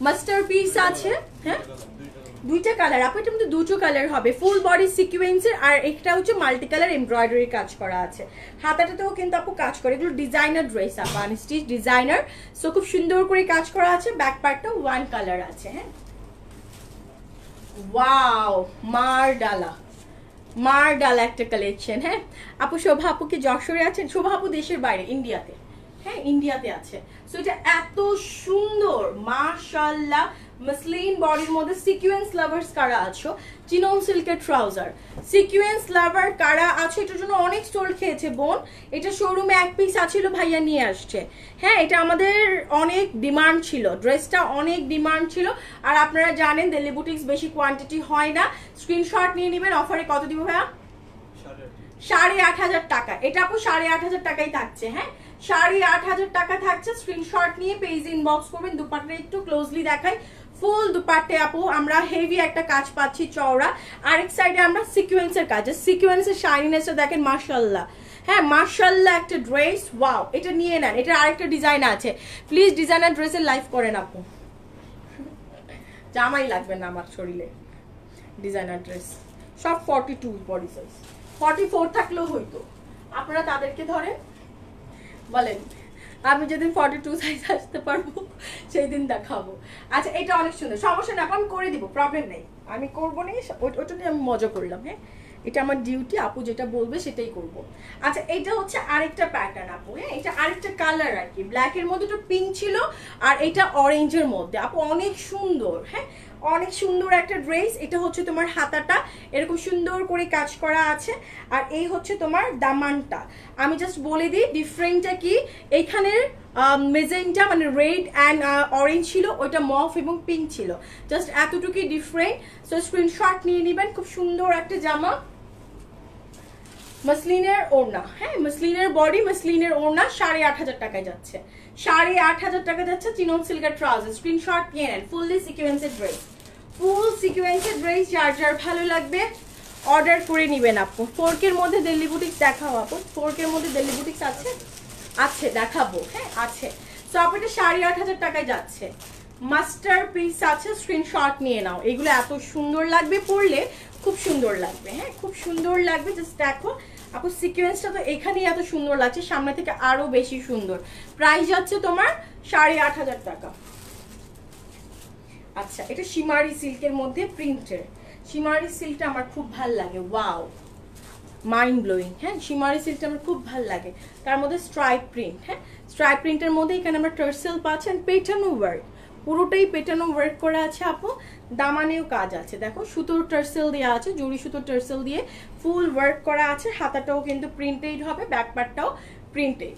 মাস্টারপিস আছে। হ্যাঁ দুইটা কালার আপু, এটার মধ্যে দুটো কালার হবে, ফুল বডি সিকোয়েন্সের, আর একটা হচ্ছে মাল্টি কালার এমব্রয়ডারি কাজ করা আছে। হাতাটাতেও কিন্তু আপু কাজ করে, এগুলো ডিজাইনার ড্রেস আপু, আনস্টিচ ডিজাইনার। সো খুব সুন্দর করে কাজ করা আছে, ব্যাক পার্টটা ওয়ান কালার আছে। হ্যাঁ ওয়াও, মারডালা একটা কালেকশন। হ্যাঁ আপু, শোভা আপু কি যশোরে আছেন? শোভা আপু দেশের বাইরে, ইন্ডিয়াতে। হ্যাঁ ইন্ডিয়াতে আছে। সো এটা এত সুন্দর, মাশাআল্লাহ। মসলিন বডির মধ্যে সিকোয়েন্স লাভার্স কারা আছো, চিনন সিল্কের ট্রাউজার, সিকোয়েন্স লাভার কারা আছো, এটার জন্য অনেক স্টোর খেয়েছে বোন। এটা শোরুমে এক পিস আছিল, ভাইয়া নিয়ে আসছে। হ্যাঁ এটা আমাদের অনেক ডিমান্ড ছিল, ড্রেসটা অনেক ডিমান্ড ছিল। আর আপনারা জানেন দিল্লি বুটিক্স বেশি কোয়ান্টিটি হয় না। স্ক্রিনশট নিয়ে নেবেন। অফারে কত দিব ভাইয়া? 8,500 টাকা। এটা আপু 8,500 টাকাই থাকছে। হ্যাঁ 8,500 টাকা থাকছে। স্ক্রিনশট নিয়ে পেজ ইনবক্স করবেন। দুপাট্টা একটু ক্লোজলি দেখাই, ফুল দুপাট্টে আপু আমরা হেভি একটা কাজ পাচ্ছি চওড়া। আরেক সাইডে আমরা সিকোয়েন্সের কাজ, সিকোয়েন্সের শাইনিনেসটা দেখেন, মাশাআল্লাহ। হ্যাঁ মাশাআল্লাহ একটা ড্রেস, ওয়াও। এটা নিয়ে নেন, এটা আরেকটা ডিজাইন আছে। প্লিজ ডিজাইনার ড্রেসের লাইভ করেন আপু, জামাই লাগবে না আমার শরীরে। ডিজাইনার ড্রেস সব 42 বডি সাইজ, 44 থাকলেও হইতো। আপনারা তাদেরকে ধরেন, বলেন আমি যেদিন 42 সাইজ আসতে পারবো সেই দিন দেখাবো। আচ্ছা এটা অনেক সুন্দর, সমস্যা না, আমি করে দিব, প্রবলেম নেই, আমি করবো না, ওটা নিয়ে আমি মজা করলাম। হ্যাঁ এটা আমার ডিউটি, আপু যেটা বলবে সেটাই করব। আচ্ছা এটা হচ্ছে আরেকটা প্যাটার্ন আপু। হ্যাঁ এটা আরেকটা কালার আর কি, ব্ল্যাকের মধ্যে একটু পিঙ্ক ছিল, আর এটা অরেঞ্জের মধ্যে আপু, অনেক সুন্দর। হ্যাঁ অনেক সুন্দর একটা ড্রেস। এটা হচ্ছে তোমার হাতাটা এরকম সুন্দর করে কাজ করা আছে, আর এই হচ্ছে তোমার দামানটা। আমি জাস্ট বলে দিই ডিফারেন্টটা কি, এইখানের মেজেন্টা মানে রেড অ্যান্ড অরেঞ্জ ছিল, ওইটা মফ এবং পিঙ্ক ছিল, জাস্ট এতটুকুই ডিফারেন্ট। সো স্ক্রিনশট নিয়ে নেবেন। খুব সুন্দর একটা জামা, মসলিনের ওড়না। হ্যাঁ মসলিনের বডি, মসলিনের ওড়না, 8,500 টাকায় যাচ্ছে, 8,500 টাকা যাচ্ছে। চিনন সিল্কের ট্রাউজার, স্ক্রিনশট নিয়ে নেন। ফুললি সিকোয়েন্সের ড্রেস, ফুল সিকোয়েন্সের ড্রেস, যার যার ভালো লাগবে অর্ডার করে নেবেন আপু। ফোরকের মধ্যে দিল্লি বুটিক্স দেখাও আপু, ফোরকের মধ্যে দিল্লি বুটিক্স আছে, আছে দেখাবো। হ্যাঁ আছে। সো আপু এটা 8,500 টাকায় যাচ্ছে, মাস্টার পিস আছে। স্ক্রিনশট নিয়ে নাও, এগুলো এত সুন্দর লাগবে পরলে, খুব সুন্দর লাগবে। হ্যাঁ খুব সুন্দর লাগবে, জাস্ট দেখো আপু সিকোয়েন্সটা তো এখানেই এত সুন্দর লাগছে, সামনে থেকে আরো বেশি সুন্দর। প্রাইস যাচ্ছে তোমার 8,500 টাকা। আচ্ছা এটা শিমারি সিল্কের মধ্যে প্রিন্টের, শিমারি সিল্কটা আমার খুব ভাল লাগে, ওয়াও মাইন্ড ব্লোয়িং। হ্যাঁ শিমারি সিল্কটা আমার খুব ভাল লাগে, তার মধ্যে স্ট্রাইপ প্রিন্ট। হ্যাঁ স্ট্রাইপ প্রিন্টের মধ্যে এখানে আমরা টার্সেল পাচ্ছেন, পেটানো ওয়ার্ক, পুরোটাই পেটানো ওয়ার্ক করা আছে আপু। দামানেও কাজ আছে, দেখো সুতোর টার্সেল দেওয়া আছে, জড়ি সুতোর টার্সেল দিয়ে ফুল ওয়ার্ক করা আছে। হাতাটাও কিন্তু প্রিন্টেড হবে, ব্যাক পার্টটাও প্রিন্টেড,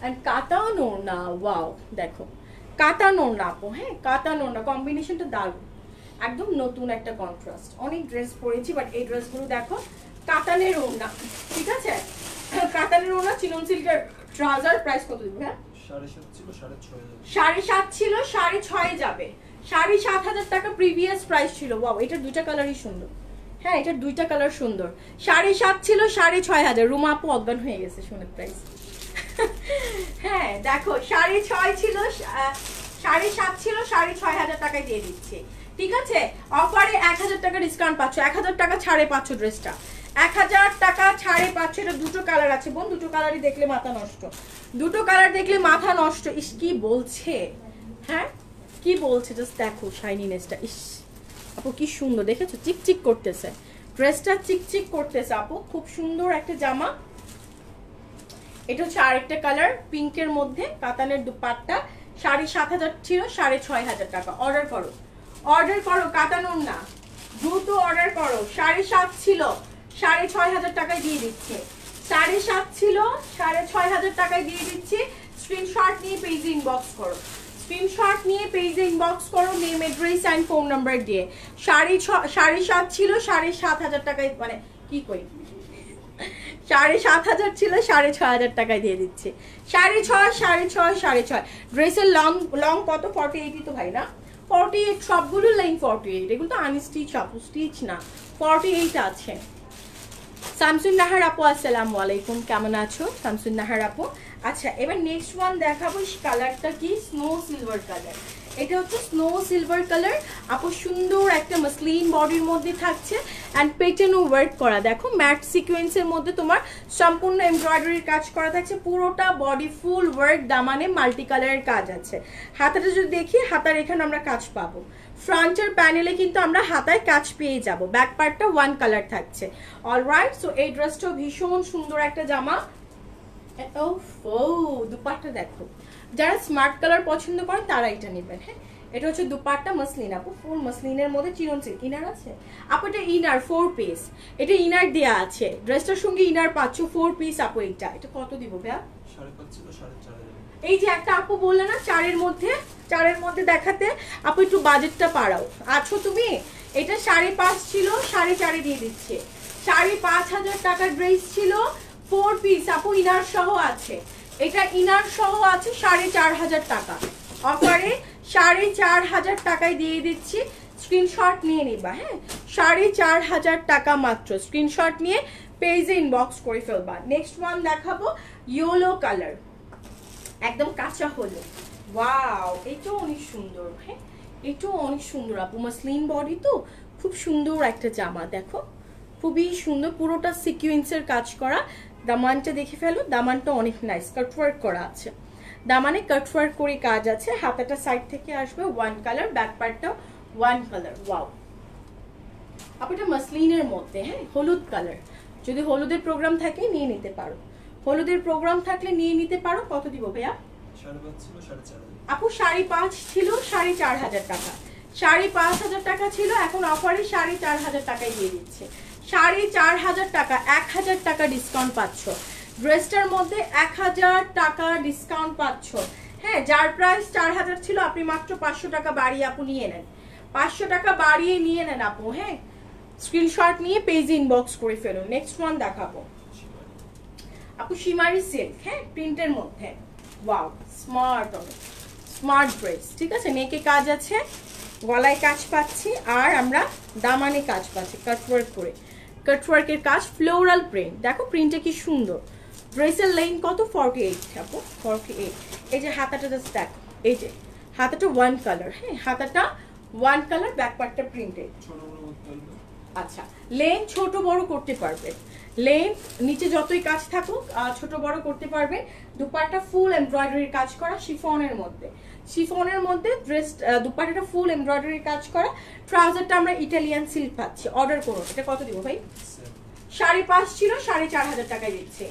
এন্ড কাতানো না, ওয়াও দেখো কাতানো না আপু। হ্যাঁ কাতানো না, কম্বিনেশনটা দারুণ, একদম নতুন একটা কন্ট্রাস্ট। অনেক ড্রেস পরেছি বাট এই ড্রেসগুলো দেখো, কাতানের ওড়না, ঠিক আছে কাতানের ওড়না, চিনন সিল্কের ট্রাউজার। প্রাইস কত দিব? হ্যাঁ 7.5 ছিল, 6.5 7.5 ছিল, 6.5 যাবে, 7,500 টাকা প্রিভিয়াস প্রাইস ছিল। ওয়াও এটার দুইটা কালারই সুন্দর। হ্যাঁ এটার দুইটা কালার সুন্দর। 7.5 ছিল, 6,500। রুমা আপু অজ্ঞান হয়ে গেছে শুনে প্রাইস। হ্যাঁ দেখো 6.5 ছিল, 7.5 ছিল, 6,500 টাকায় দিয়ে দিচ্ছি, ঠিক আছে। অফারে 1,000 টাকা ডিসকাউন্ট পাচ্ছ, 1,000 টাকা ছাড়ে পাচ্ছ ড্রেসটা, 1,000 টাকা ছাড়ে পাচ্ছ। এটা দুটো কালার আছে বোন, দুটো কালারই দেখলে মাথা নষ্ট, দুটো কালার দেখলে মাথা নষ্ট। ইস কি বলছে, হ্যাঁ কি বলছে, জাস্ট দেখো শাইনিনেসটা, ইস আপু কি সুন্দর, দেখেছো চিকচিক করতেছে ড্রেসটা, চিকচিক করতেছে আপু, খুব সুন্দর একটা জামা। এটা হচ্ছে আরেকটা কালার পিঙ্কের মধ্যে, কাতানের দুপাট্টা। 7,500 ছিল, 6,500 টাকা। অর্ডার করো, অর্ডার করো, কাতানোর না, দ্রুত অর্ডার করো। 7.5 ছিল, 6,500 টাকায় দিয়ে দিচ্ছে, 7.5 ছিল, 6,500 টাকায় দিয়ে দিচ্ছি। স্ক্রিনশট নিয়ে পেজে ইনবক্স করো, স্ক্রিনশট নিয়ে পেজে ইনবক্স করো, name address and phone number দিয়ে। 7.5 ছিল, 7,500 টাকায়, মানে কি কই 7,500 ছিল, 6,500 টাকায় দিয়ে দিচ্ছে। 6.5, 6.5, 6.5। ড্রেসের লং কত? 48 তো ভাই না, 48 সবগুলো লাইন 48, এগুলো তো আনস্টিচ আপু, স্টিচ না, 48 আছে। শামসুন নাহার আপু আসসালামু আলাইকুম, কেমন আছো শামসুন নাহার আপু? আচ্ছা এবার নেক্সট ওয়ান দেখাবো, কালারটা কি স্নো সিলভার কালার। এটা হচ্ছে স্নো সিলভার কালার আপু, সুন্দর একটা মাসলিন বডির মধ্যে থাকছে অ্যান্ড পেটেনো ওয়ার্ক করা, দেখো ম্যাট সিকোয়েন্সের মধ্যে তোমার সম্পূর্ণ এমব্রয়ডারির কাজ করা থাকছে, পুরোটা বডি ফুল ওয়ার্ক, দামানে মাল্টি কালারের কাজ আছে। হাতাটা যদি দেখি, হাতার এখানে আমরা কাজ পাবো, ফ্রন্টের প্যানেলে কিন্তু আমরা হাতায় কাজ পেয়ে যাব, ব্যাক পার্টটা ওয়ান কালার থাকছে। অলরাইট, সো এই ড্রেসটাও ভীষণ সুন্দর একটা জামা। দুপাট্টা দেখো, যারা স্মার্ট কালার পছন্দ করেন তারা এটা নেবেন। হ্যাঁ, এটা হচ্ছে দুপাট্টা মসলিন আপু, ফুল মসলিনের মধ্যে চিরন সিল্ক। ইনার আছে আপু, এটা ইনার 4 পিস, এটা ইনার দেয়া আছে, ড্রেসটার সঙ্গে ইনার পাচ্ছ 4 পিস আপু। এটা কত দিব ভাইয়া? 5.5 ছিল 4.5। এই যে একটা আপু বললে না চারের মধ্যে দেখাতে, আপু একটু বাজেটটা পাড়াও, আছো তুমি? এটা 5.5 ছিল, 4.5 দিয়ে দিচ্ছে। 5,500 টাকার ড্রেস ছিল, 4 পিস আপু, ইনার সহ আছে। এটা ইনার সহ আছে 4,500 টাকা অফারে, 4,500 টাকায় দিয়ে দিচ্ছি। স্ক্রিনশট নিয়ে নিবা। হ্যাঁ, 4,500 টাকা মাত্র, স্ক্রিনশট নিয়ে পেজে ইনবক্স করে ফেলবা। নেক্সট ওয়ান দেখাবো ইয়েলো কালার, একদম কাঁচা হলুদ। ওয়াও, এটাও অনেক সুন্দর। হ্যাঁ, এটাও অনেক সুন্দর আপু, মাসলিন বডি তো, খুব সুন্দর একটা জামা, দেখো খুবই সুন্দর, পুরোটা সিকুয়েন্সের কাজ করা। দামানটা দেখে ফেলো, দামানটা অনেক নাইস, কাটওয়ার্ক করা আছে, দামানে কাটওয়ার্ক করে কাজ আছে। হাতাটা সাইড থেকে আসবে ওয়ান কালার, ব্যাক পার্টটাও ওয়ান কালার। ওয়াও আপু, এটা মাসলিনের মধ্যে, হ্যাঁ হলুদ কালার, যদি হলুদের প্রোগ্রাম থাকে নিয়ে নিতে পারো, হলুদের প্রোগ্রাম থাকলে নিয়ে নিতে পারো। কত দিব ভাইয়া? 5.5 ছিল 4.5। আপু 5.5 ছিল, 4,500 টাকা, 5,500 টাকা ছিল, এখন অফারে 4,500 টাকায় দিয়ে দিচ্ছে। 4,500 টাকা, 1,000 টাকা ডিসকাউন্ট পাচ্ছ ড্রেসটার মধ্যে, 1,000 টাকা ডিসকাউন্ট পাচ্ছ। হ্যাঁ, যার প্রাইস 4,000 ছিল, আপনি মাত্র 500 টাকা বাড়িয়ে আপু নিয়ে নেন, 500 টাকা বাড়িয়ে নিয়ে নেন আপু। হ্যাঁ, স্ক্রিনশট নিয়ে পেজে ইনবক্স করে ফেলুন। নেক্সট ওয়ান দেখাবো আপু, শিমারি সিল্ক, হ্যাঁ প্রিন্টের মধ্যে। ওয়াও, স্মার্ট, অনেক স্মার্ট ড্রেস, ঠিক আছে। নেকে কাজ আছে, গলায় কাজ পাচ্ছি, আর আমরা দামানে কাজ পাচ্ছি কাটওয়ার্ক করে, কাটওয়ার্কের কাজ, ফ্লোরাল প্রিন্ট, দেখো প্রিন্টটা কি সুন্দর। ড্রেসের লেন কত? 48 আপু, 48। এই যে হাতাটা জাস্ট দেখো, এই যে হাতাটা ওয়ান কালার, হ্যাঁ হাতাটা ওয়ান কালার, ব্যাক পার্টটা প্রিন্টেড। আচ্ছা, লেন ছোট বড় করতে পারবে, লেন নিচে যতই কাজ থাকুক ছোট বড় করতে পারবে। দুপাট্টা ফুল এমব্রয়ডারির কাজ করা, শিফনের মধ্যে ড্রেস, দুপাট্টাটা ফুল এমব্রয়ডারির কাজ করা। ট্রাউজারটা আমরা ইটালিয়ান সিল্ক পাচ্ছি, অর্ডার করুন। এটা কত দিব ভাই? 5.5 ছিল, 4,500 টাকায় দিচ্ছে।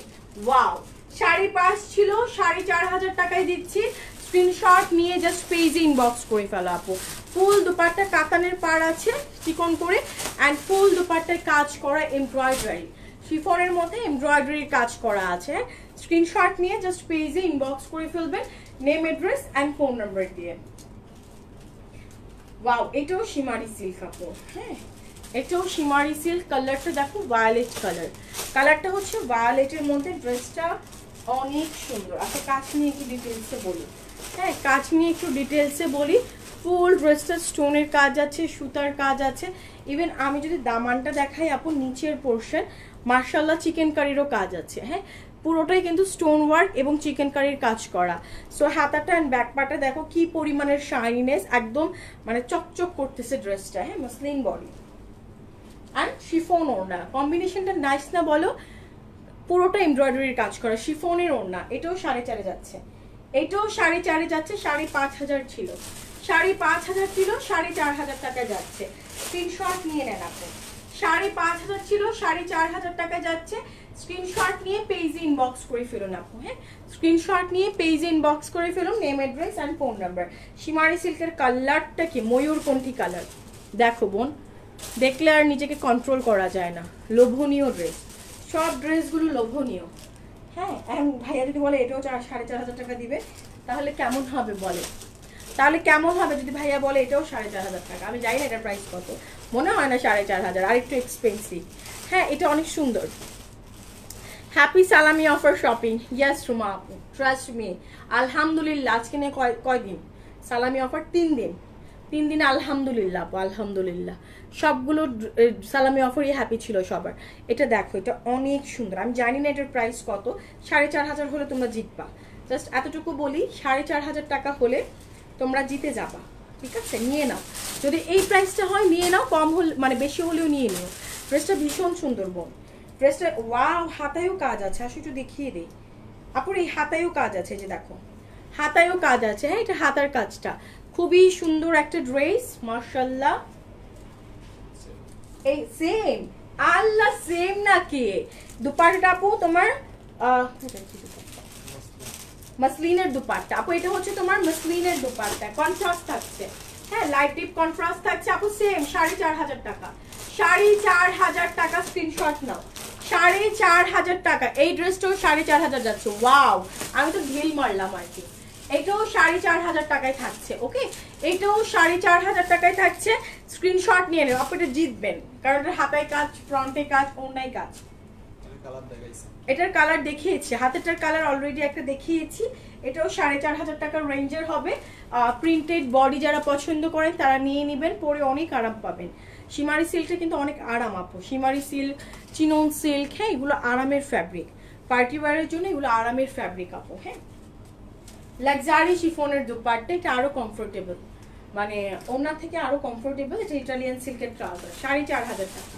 ওয়াও, 5.5 ছিল, 4,500 টাকায় দিচ্ছি। স্ক্রিনশট নিয়ে জাস্ট পেজে ইনবক্স করে ফেলো আপু। ফুল দুপাট্টা কাতানের পাড় আছে চিকন করে, অ্যান্ড ফুল দুপাট্টায় কাজ করা এমব্রয়ডারি, শিফনের মধ্যে এমব্রয়ডারির কাজ করা আছে। স্ক্রিনশট নিয়ে জাস্ট পেজে ইনবক্স করে ফেলবেন, name, address and phone number দিয়ে। ওয়াও, এটাও শিমারি সিল্ক আপু। হ্যাঁ, এটাও শিমারি সিল্ক, কালারটা দেখো ভায়োলেট কালার, কালারটা হচ্ছে ভায়োলেটের মধ্যে, ড্রেসটা অনেক সুন্দর। আচ্ছা, কাজ নিয়ে একটু ডিটেলসে বলি। হ্যাঁ, কাজ নিয়ে একটু ডিটেলসে বলি। ফুল ড্রেসটা স্টোনের কাজ আছে, সুতার কাজ আছে। ইভেন আমি যদি দামানটা দেখাই আপু, নিচের পোর্শন মার্শাল্লাহ চিকেন কারিরও কাজ আছে। হ্যাঁ, পুরোটাই কিন্তু স্টোন ওয়ার্ক এবং চিকেন কারির কাজ করা। সো হাতাটা অ্যান্ড ব্যাক পার্টটা দেখো কি পরিমাণের শাইনিনেস, একদম মানে চকচক করতেছে ড্রেসটা। হ্যাঁ, মসলিন বডি অ্যান্ড শিফন ওড়না, কম্বিনেশনটা নাইস না বলো? পুরোটা এমব্রয়ডারির কাজ করা, শিফনের ওড়না। এটাও 4.5 যাচ্ছে, এটাও 4.5 যাচ্ছে। 5,500 ছিল, 5,500 ছিল, 4,500 টাকা যাচ্ছে। স্ক্রিনশট নিয়ে নেন আপনি। 5,500 ছিল, 4,500 টাকা যাচ্ছে। স্ক্রিনশট নিয়ে পেজে ইনবক্স করে ফেলুন আপু। হ্যাঁ, স্ক্রিনশট নিয়ে পেজে ইনবক্স করে ফেলুন, name, address and phone number. শিমারি সিল্কের কালারটা কি ময়ূরকণ্ঠী কালার, দেখো বোন, দেখলে আর নিজেকে কন্ট্রোল করা যায় না। লোভনীয় ড্রেস, সব ড্রেসগুলো লোভনীয়। হ্যাঁ, এখন ভাইয়া যদি বলে এটাও 4,500 টাকা দিবে, তাহলে কেমন হবে বলে? তাহলে কেমন হবে যদি ভাইয়া বলে এটাও 4,500 টাকা? আমি জানি না এটার প্রাইস কত, মনে হয় না 4,500, আর একটু এক্সপেন্সিভ। হ্যাঁ, এটা অনেক সুন্দর। হ্যাপি সালামি অফার শপিং, ইয়াস রুমা আপু, ট্রাস্ট মি। আলহামদুলিল্লাহ, আজকে নিয়ে কয়দিন সালামি অফার? 3 দিন, 3 দিনে আলহামদুলিল্লাহ আপু, আলহামদুলিল্লাহ সবগুলো সালামি অফারই হ্যাপি ছিল সবার। এটা দেখো, এটা অনেক সুন্দর। আমি জানি না এটার প্রাইস কত, 4,500 হলে তোমরা জিতবা। জাস্ট এতটুকু বলি, 4,500 টাকা হলে তোমরা জিতে যাবা। ঠিক আছে, নিয়ে নাও। যদি এই প্রাইসটা হয় নিয়ে নাও, কম হলে মানে বেশি হলেও নিয়ে নিও। ড্রেসটা ভীষণ সুন্দর বোন। ড্রেসটা ওয়াও, হাতায়ও কাজ আছে। আসলে একটু দেখিয়ে দিই আপুর, এই হাতায়ও কাজ আছে, যে দেখো হাতায়ও কাজ আছে। হ্যাঁ, এটা হাতার কাজটা খুবই সুন্দর একটা ড্রেস, মাশাআল্লাহ। এই সেম, আল্লাহ সেম নাকি দুপাট্টা আপু তোমার? মাসলিনের দুপাট্টা আপু, এটা হচ্ছে তোমার মাসলিনের দুপাট্টা, কন্ট্রাস্ট থাকছে। হ্যাঁ, লাইট ডিপ কন্ট্রাস্ট থাকছে আপু। সেম 4,500 টাকা, 4,500 টাকা। স্ক্রিনশট নাও, 4,500 টাকা। এই ড্রেসটাও 4,500 যাচ্ছে। ওয়াও, আমি তো ঢিল মারলাম আর কি। এটাও 4,500 টাকায় থাকছে। ওকে, এটাও 4,500 টাকায় থাকছে। স্ক্রিনশট নিয়ে নেও আপু, এটা জিতবেন, কারণ এটার হাতায় কাজ, ফ্রন্টে কাজ, ওড়নায় কাজ। এটার কালার দেখিয়েছি, হাতেরটার কালার অলরেডি একটা দেখিয়েছি। এটাও 4,500 টাকার রেঞ্জের হবে। প্রিন্টেড বডি যারা পছন্দ করেন তারা নিয়ে নেবেন, পরে অনেক আরাম পাবেন। শিমারি সিল্কটা কিন্তু অনেক আরাম আপু, শিমারি সিল্ক, চিনন সিল্ক, হ্যাঁ এগুলো আরামের ফ্যাব্রিক। পার্টি ওয়্যারের জন্য এগুলো আরামের ফ্যাব্রিক আপু। হ্যাঁ, লাক্সারি শিফনের দুপাট্টা, এটা আরো কমফোর্টেবল, মানে ওনার থেকে আরো কমফোর্টেবল। এটা ইটালিয়ান সিল্কের ট্রাউজার, 4,500 টাকা।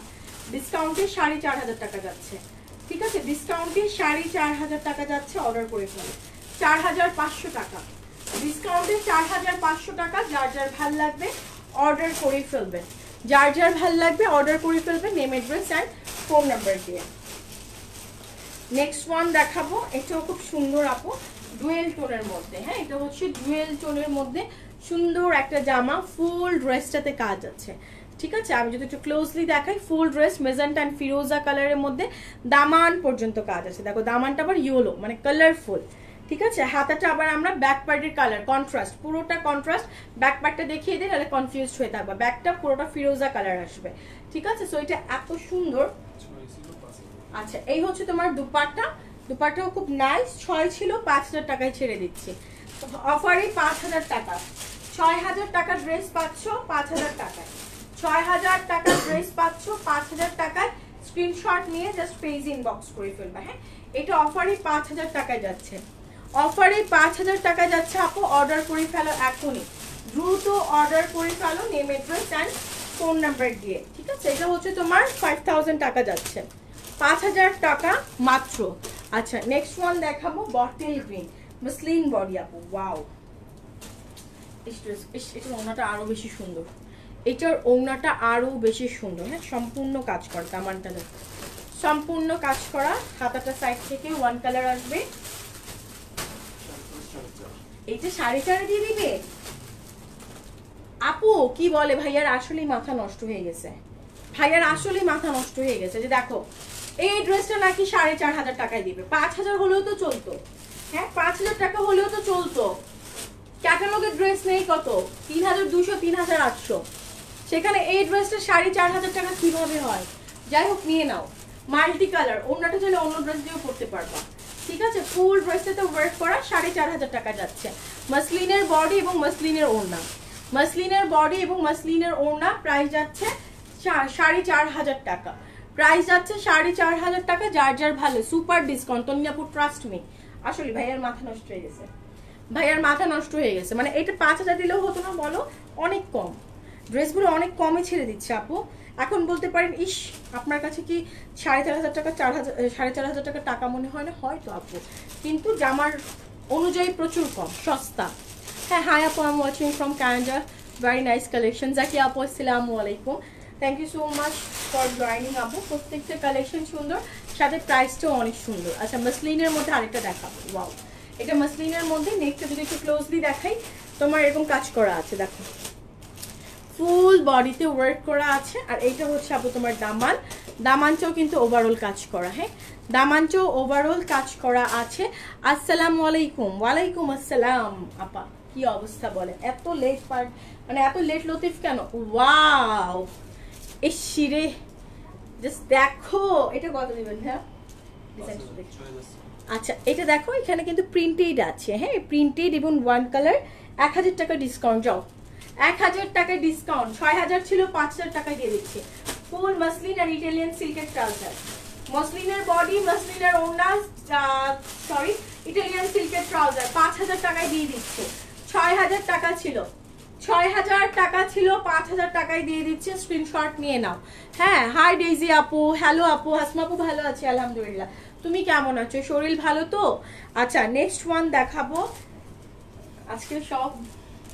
ডিসকাউন্টে 4,500 টাকা যাচ্ছে। ঠিক আছে, ডিসকাউন্টে 4,500 টাকা যাচ্ছে। অর্ডার করে ফেলো, 4,500 টাকা ডিসকাউন্টে, 4,500 টাকা। যার যার ভাল লাগবে অর্ডার করে ফেলবেন, যার যার ভাল লাগবে অর্ডার করে ফেলবেন, name address and phone number দিয়ে। নেক্সট ওয়ান দেখাবো, এটাও খুব সুন্দর আপু, ডুয়েল টোনের মধ্যে। হ্যাঁ, এটা হচ্ছে ডুয়েল টোনের মধ্যে সুন্দর একটা জামা, ফুল ড্রেসটাতে কাজ আছে। ঠিক আছে, আমি যদি একটু ক্লোজলি দেখাই, ফুল ড্রেস মেজেন্টা অ্যান্ড ফিরোজা কালারের মধ্যে দামান পর্যন্ত কাজ আছে। দেখো দামানটা আবার ইয়েলো, মানে কালারফুল। ঠিক আছে, হাতাটা আবার আমরা ব্যাক পার্টের কালার কন্ট্রাস্ট, পুরোটা কন্ট্রাস্ট। ব্যাক পার্টটা দেখিয়ে দিই, তাহলে কনফিউজড হয়ে থাকবে। ব্যাকটা পুরোটা ফিরোজা কালার আসবে। ঠিক আছে, সো এটা এত সুন্দর। আচ্ছা, এই হচ্ছে তোমার দুপাট্টা, দুপাট্টাও খুব নাইস। 6 ছিল, 5,000 টাকায় ছেড়ে দিচ্ছি অফারে। 5,000 টাকা, 6,000 টাকার ড্রেস পাচ্ছ 5,000 টাকায়। 6,000 টাকার ড্রেস পাচ্ছ 5,000 টাকায়। স্ক্রিনশট নিয়ে জাস্ট পেজ ইনবক্স করে ফেলবে। হ্যাঁ, এটা অফারে 5,000 টাকায় যাচ্ছে, অফারে 5,000 টাকা যাচ্ছে আপু। অর্ডার করে ফেলো এখনই, দ্রুত অর্ডার করে ফেলো, name address and phone number দিয়ে। ঠিক আছে, এটা হচ্ছে তোমার 5,000 টাকা যাচ্ছে, 5,000 টাকা মাত্র। আচ্ছা, নেক্সট ওয়ান দেখাবো, বটল গ্রিন মসলিন বডি আপু। ওয়াও, এটার ওড়নাটা আরো বেশি সুন্দর, এটার ওড়নাটা আরো বেশি সুন্দর। হ্যাঁ, সম্পূর্ণ কাজ করা, দামানটা দেখো সম্পূর্ণ কাজ করা। হাতাটা সাইড থেকে ওয়ান কালার আসবে। এইটা 4.5 দিয়ে দিবে আপু? কি বলে ভাইয়ার, আসলেই মাথা নষ্ট হয়ে গেছে, ভাইয়ার আসলেই মাথা নষ্ট হয়ে গেছে। যে দেখো এই ড্রেসটা নাকি 4,500 টাকায় দিবে। 5,000 হলেও তো চলতো। হ্যাঁ, 5,000 টাকা হলেও তো চলতো। ক্যাটালগের ড্রেস নেই কত, 3,200, 3,800, সেখানে এই ড্রেসটা 4,500 টাকা কিভাবে হয়? যাই হোক, নিয়ে নাও। মাল্টি কালার, অন্যটা চাইলে অন্য ড্রেস দিয়েও করতে পারবা। ঠিক আছে, ফুল ড্রেসটাতে ওয়ার্ক করা 4,500 টাকা যাচ্ছে। মাসলিনের বডি এবং মাসলিনের ওড়না, মাসলিনের বডি এবং মাসলিনের ওড়না প্রাইস যাচ্ছে 4,500 টাকা। প্রাইস যাচ্ছে 4,500 টাকা। যার যার ভালো, সুপার ডিসকাউন্ট। তনিয়াপুর ট্রাস্ট মি, আসলে ভাইয়ার মাথা নষ্ট হয়ে গেছে, ভাইয়ার মাথা নষ্ট হয়ে গেছে। মানে এটা 5,000 দিলেও হতো না বলো? অনেক কম, ড্রেসগুলো অনেক কমে ছেড়ে দিচ্ছে আপু। এখন বলতে পারেন, ইস আপনার কাছে কি 4,500 টাকা 4,500 টাকা টাকা মনে হয় না? হয়তো আপু, কিন্তু জামার অনুযায়ী প্রচুর কম, সস্তা। হ্যাঁ, হাই আপু, I am watching from Canada, very nice collection. Zaki আপু, আসসালামু আলাইকুম, thank you so much for joining আপু। প্রত্যেকটা কালেকশন সুন্দর, সাথে প্রাইসটাও অনেক সুন্দর। আচ্ছা, মাসলিনের মধ্যে আরেকটা দেখাবো। ওয়াও, এটা মাসলিনের মধ্যে। নেকটা যদি একটু ক্লোজলি দেখাই, তোমার এরকম কাজ করা আছে, দেখো ফুল বডিতে ওয়ার্ক করা আছে। আর এইটা হচ্ছে আপু তোমার দামান, দামানটাও কিন্তু ওভারঅল কাজ করা। হ্যাঁ, দামানটাও ওভারঅল কাজ করা আছে। আসসালামু আলাইকুম। ওয়ালাইকুম আসসালাম আপা, কি অবস্থা বলেন? এত লেট পার্ট, মানে এত লেট লতিফ কেন? ওয়াও, এই শিরে জাস্ট দেখো, এটা কত দিবেন? হ্যাঁ, আচ্ছা, এটা দেখো এখানে কিন্তু প্রিন্টেড আছে। হ্যাঁ, প্রিন্টেড এবং ওয়ান কালার, 1,000 টাকা ডিসকাউন্ট। যাও, 1000 টাকা ডিসকাউন্ট, 6000 ছিল 5000 টাকায় দিয়ে দিচ্ছি। ফুল মসলিন আর ইটালিয়ান সিল্কের ট্রাউজার, মসলিনের বডি, মসলিনের ওড়না, সরি ইটালিয়ান সিল্কের ট্রাউজার 5000 টাকায় দিয়ে দিচ্ছে। 6000 টাকা ছিল, 6000 টাকা ছিল, 5000 টাকায় দিয়ে দিচ্ছে। স্ক্রিনশট নিয়ে নাও। হ্যাঁ, হাই ডেইজি আপু, হ্যালো আপু, হাসমা আপু ভালো আছে আলহামদুলিল্লাহ। তুমি কেমন আছো? শরীর ভালো তো? আচ্ছা, নেক্সট ওয়ান দেখাবো। আজকে সব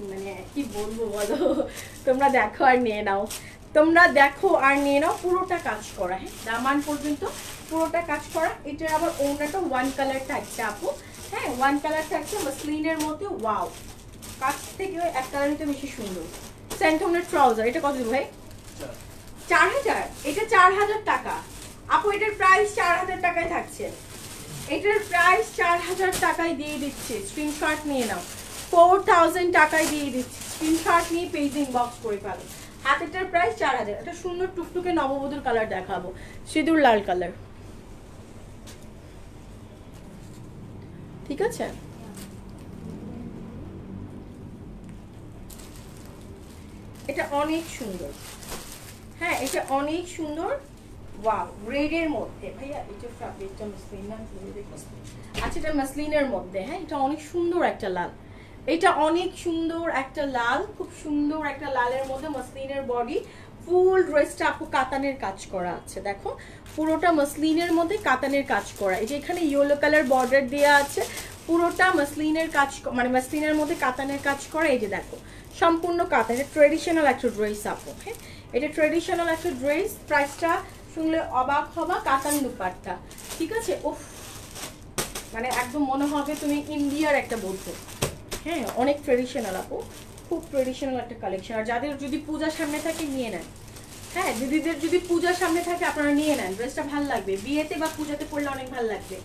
মানে কি বলবো বলো, তোমরা দেখো আর নিয়ে নাও, তোমরা দেখো আর নিয়ে নাও। পুরোটা কাজ করা, হ্যাঁ দামান পর্যন্ত পুরোটা কাজ করা। এটার আবার ওড়নাটা ওয়ান কালার থাকছে আপু, হ্যাঁ ওয়ান কালার থাকছে মসলিনের মধ্যে। ওয়াও, কাছ থেকে এক কালারটা বেশি সুন্দর। স্যান্টনের ট্রাউজার, এটা কত দেবো ভাই? 4000। এটা 4000 টাকা আপু, এটার প্রাইস 4000 টাকায় থাকছে। এটার প্রাইস 4000 টাকায় দিয়ে দিচ্ছে। স্ক্রিনশট নিয়ে নাও। 4000 টাকায় দিয়ে দিচ্ছি। স্ক্রিনশট নিয়ে পেজ ইনবক্স করে ফেলো। হাতেরটার প্রাইস 4000। এটা সুন্দর টুকটুকে নববধূর কালার দেখাবো, সিঁদুর লাল কালার, ঠিক আছে? এটা অনেক সুন্দর, হ্যাঁ এটা অনেক সুন্দর। ওয়াও, রেডের মধ্যে ভাইয়া, এটা ফ্যাব্রিকটা মসলিন না? আচ্ছা, এটা মসলিনের মধ্যে, হ্যাঁ এটা অনেক সুন্দর একটা লাল, এটা অনেক সুন্দর একটা লাল, খুব সুন্দর একটা লালের মধ্যে মসলিনের বডি। ফুল ড্রেসটা আপু কাতানের কাজ করা আছে, দেখো পুরোটা মসলিনের মধ্যে কাতানের কাজ করা। এই যে এখানে ইয়েলো কালার বর্ডার দেওয়া আছে, পুরোটা মসলিনের কাজ, মানে মসলিনের মধ্যে কাতানের কাজ করা। এই যে দেখো সম্পূর্ণ কাতান, এটা ট্রেডিশনাল একটা ড্রেস আপু, হ্যাঁ এটা ট্রেডিশনাল একটা ড্রেস। প্রাইসটা শুনলে অবাক হবা, কাতান দুপাট্টা, ঠিক আছে? উফ, মানে একদম মনে হবে তুমি ইন্ডিয়ার একটা বলছো। হ্যাঁ অনেক ট্রেডিশনাল আপু, খুব ট্রেডিশনাল একটা কালেকশন। আর যাদের যদি পূজার সামনে থাকে নিয়ে নেন, হ্যাঁ দিদিদের যদি পূজার সামনে থাকে আপনারা নিয়ে নেন, ড্রেসটা ভালো লাগবে, বিয়েতে বা পূজাতে পরলে অনেক ভালো লাগবে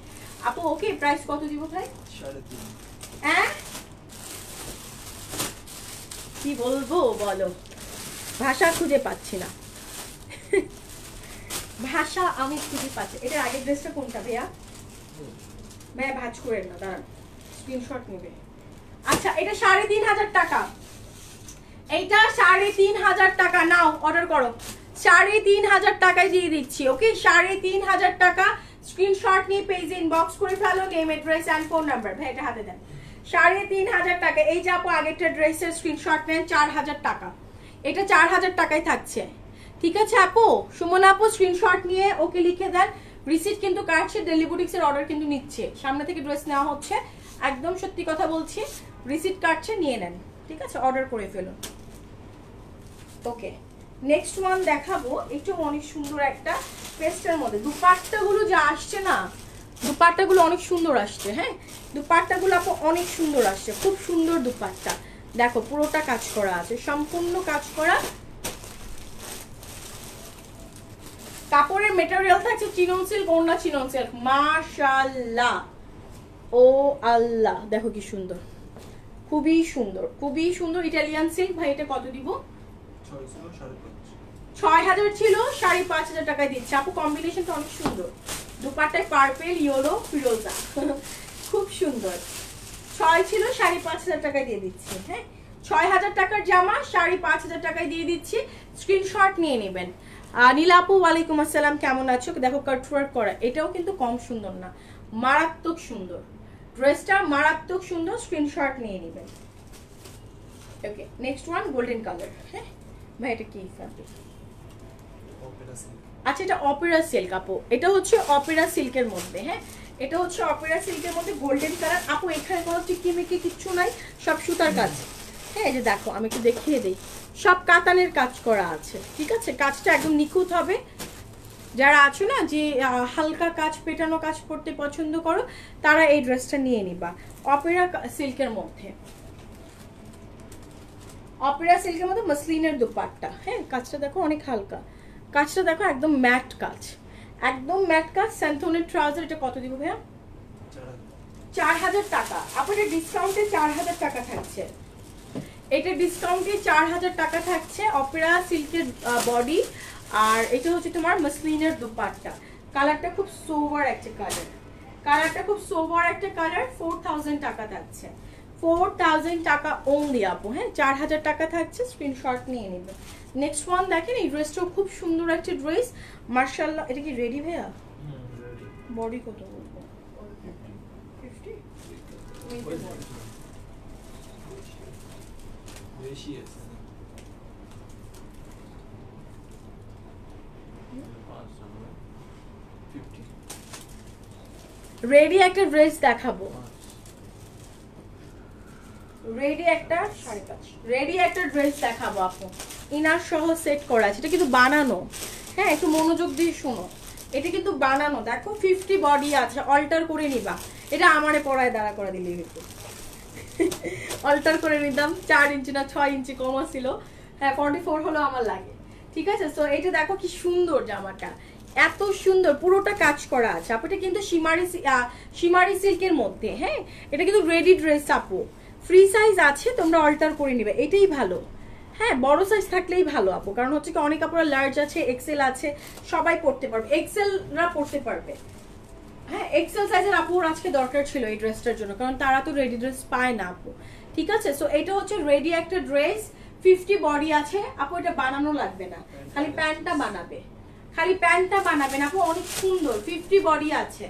আপু। ওকে, প্রাইস কত দিব ভাই? 3.5। হ্যাঁ কি বলবো বলো, ভাষা খুঁজে পাচ্ছি না, ভাষা আমি খুঁজে পাচ্ছি। এটার আগের ড্রেসটা কোনটা ভাইয়া? ভাইয়া ভাঁজ করে না, দাঁড়ান স্ক্রিনশট নেবে। আচ্ছা, এটা 3500 টাকা, এইটা 3500 টাকা। নাও অর্ডার করো, 3500 টাকায় দিয়ে দিচ্ছি। ওকে, 3500 টাকা। স্ক্রিনশট নিয়ে পেজে ইনবক্স করে ফেলো, name address and phone number. ভাই এটা হাতে দেন, 3500 টাকা। এই যে আপু আগেরটা ড্রেসের স্ক্রিনশট নেন, 4000 টাকা, এটা 4000 টাকায় থাকছে, ঠিক আছে আপু? সুমন আপু স্ক্রিনশট নিয়ে ওকে লিখে দেন। রিসিট কিন্তু কাটছে, ডেলি বুটিক্স এর অর্ডার কিন্তু নিচ্ছে, সামনে থেকে ড্রেস নেওয়া হচ্ছে, একদম সত্যি কথা বলছি, রিসিট কাটছে, নিয়ে নেন, ঠিক আছে? অর্ডার করে ফেলুন। ওকে, নেক্সট ওয়ান দেখাবো, একটু অনেক সুন্দর একটা পেস্টের মধ্যে। দুপাট্টাগুলো যা আসছে না, দুপাট্টাগুলো অনেক সুন্দর আসছে, হ্যাঁ দুপাট্টাগুলো আপু অনেক সুন্দর আসছে, খুব সুন্দর দুপাট্টা। দেখো পুরোটা কাজ করা আছে, সম্পূর্ণ কাজ করা। কাপড়ের মেটেরিয়াল থাকছে চিনন সিল্ক, ওড়না চিনন সিল্ক, মাশাআল্লাহ, ও আল্লাহ দেখো কি সুন্দর, খুবই সুন্দর, খুবই সুন্দর ইটালিয়ান সিল্ক। ভাই এটা কত দিব? 6000 ছিল, 5500 টাকায় দিচ্ছে আপু। কম্বিনেশনটা অনেক সুন্দর, দুপাট্টায় পার্পেল, ইয়েলো, ফিরোজা, খুব সুন্দর। 6 ছিল, 5500 টাকায় দিয়ে দিচ্ছি। হ্যাঁ 6000 টাকার জামা 5500 টাকায় দিয়ে দিচ্ছি, স্ক্রিনশট নিয়ে নেবেন। নীলা আপু ওয়ালাইকুম আসসালাম, কেমন আছো? দেখো কাটওয়ার্ক করা, এটাও কিন্তু কম সুন্দর না, মারাত্মক সুন্দর ড্রেসটা, মারাত্মক সুন্দর, স্ক্রিনশট নিয়ে নেবেন। ওকে, নেক্সট ওয়ান গোল্ডেন কালার। হ্যাঁ ভাই এটা কি ফ্যাব্রিক? আচ্ছা এটা অপেরা সিল্ক আপু, এটা হচ্ছে অপেরা সিল্কের মধ্যে। হ্যাঁ এটা হচ্ছে অপেরা সিল্কের মধ্যে গোল্ডেন কালার আপু। এখানে কোনো টিকিমিকি কিচ্ছু নাই, সব সুতার কাজ। হ্যাঁ এই যে দেখো আমি একটু দেখিয়ে দিই, সব কাতানের কাজ করা আছে, ঠিক আছে? কাজটা একদম নিখুঁত হবে। যারা আছো না যে হালকা কাজ, পেটানো কাজ করতে পছন্দ করো, তারা এই ড্রেসটা নিয়ে নিবা। অপেরা সিল্কের মধ্যে, অপেরা সিল্কের মধ্যে মসলিনের দুপাট্টা। হ্যাঁ কাজটা দেখো অনেক হালকা, কাজটা দেখো একদম ম্যাট কাজ, একদম ম্যাট কাজ। স্যান্থনের ট্রাউজার, এটা কত দিব ভাইয়া? 4000 টাকা। আপনাদের ডিসকাউন্টে 4000 টাকা থাকছে, এটা ডিসকাউন্টে 4000 টাকা থাকছে। অপেরা সিল্কের বডি, আর এটা হচ্ছে তোমার মসলিনের দুপাট্টা। কালারটা খুব সোবার একটা কালার, কালারটা খুব সোবার একটা কালার। 4000 টাকা থাকছে, 4000 টাকা অনলি আপু। হ্যাঁ 4000 টাকা থাকছে, স্ক্রিনশট নিয়ে নেবে। নেক্সট ওয়ান দেখেন, এই ড্রেসটাও খুব সুন্দর একটা ড্রেস মার্শাল্লাহ। এটা কি রেডি ভাইয়া? রেডি। বডি কত বলবো? 50 বেশি আছে। 50 রেডি একটা ড্রেস দেখাবো, রেডি একটা 5.5 রেডি একটা ড্রেস দেখাবো আপু, ইনার সহ সেট করা আছে। এটা কিন্তু বানানো, হ্যাঁ একটু মনোযোগ দিয়ে শোনো, এটা কিন্তু বানানো। দেখো 50 বডি আছে, অল্টার করে নিবা। এটা আমারে পরায় দাঁড়া করে দিলেই হতো, অল্টার করে নিতাম। 4 ইঞ্চি না 6 ইঞ্চি কমা ছিল, হ্যাঁ 44 হলো আমার লাগে, ঠিক আছে। সো এটা দেখো কি সুন্দর জামাটা, এত সুন্দর, পুরোটা কাজ করা আছে আপু। এটা কিন্তু শিমারি সিল্কের মধ্যে, হ্যাঁ এটা কিন্তু রেডি ড্রেস আপু। ফ্রি সাইজ আছে, তোমরা অল্টার করে নিবে, এটাই ভালো। হ্যাঁ বড় সাইজ থাকলেই ভালো আপু, কারণ হচ্ছে কি অনেক আপুরা লার্জ আছে, এক্সেল আছে, সবাই পড়তে পারবে, এক্সেলরা পড়তে পারবে। হ্যাঁ এক্সেল সাইজের আপুর আজকে দরকার ছিল এই ড্রেসটার জন্য, কারণ তারা তো রেডি ড্রেস পায় না আপু, ঠিক আছে। সো এটা হচ্ছে রেডি একটা ড্রেস, 50 বডি আছে আপু। এটা বানানো লাগবে না, খালি প্যান্টটা বানাবে, খালি প্যান্টটা বানাবেন আপু, অনেক সুন্দর। 50 বডি আছে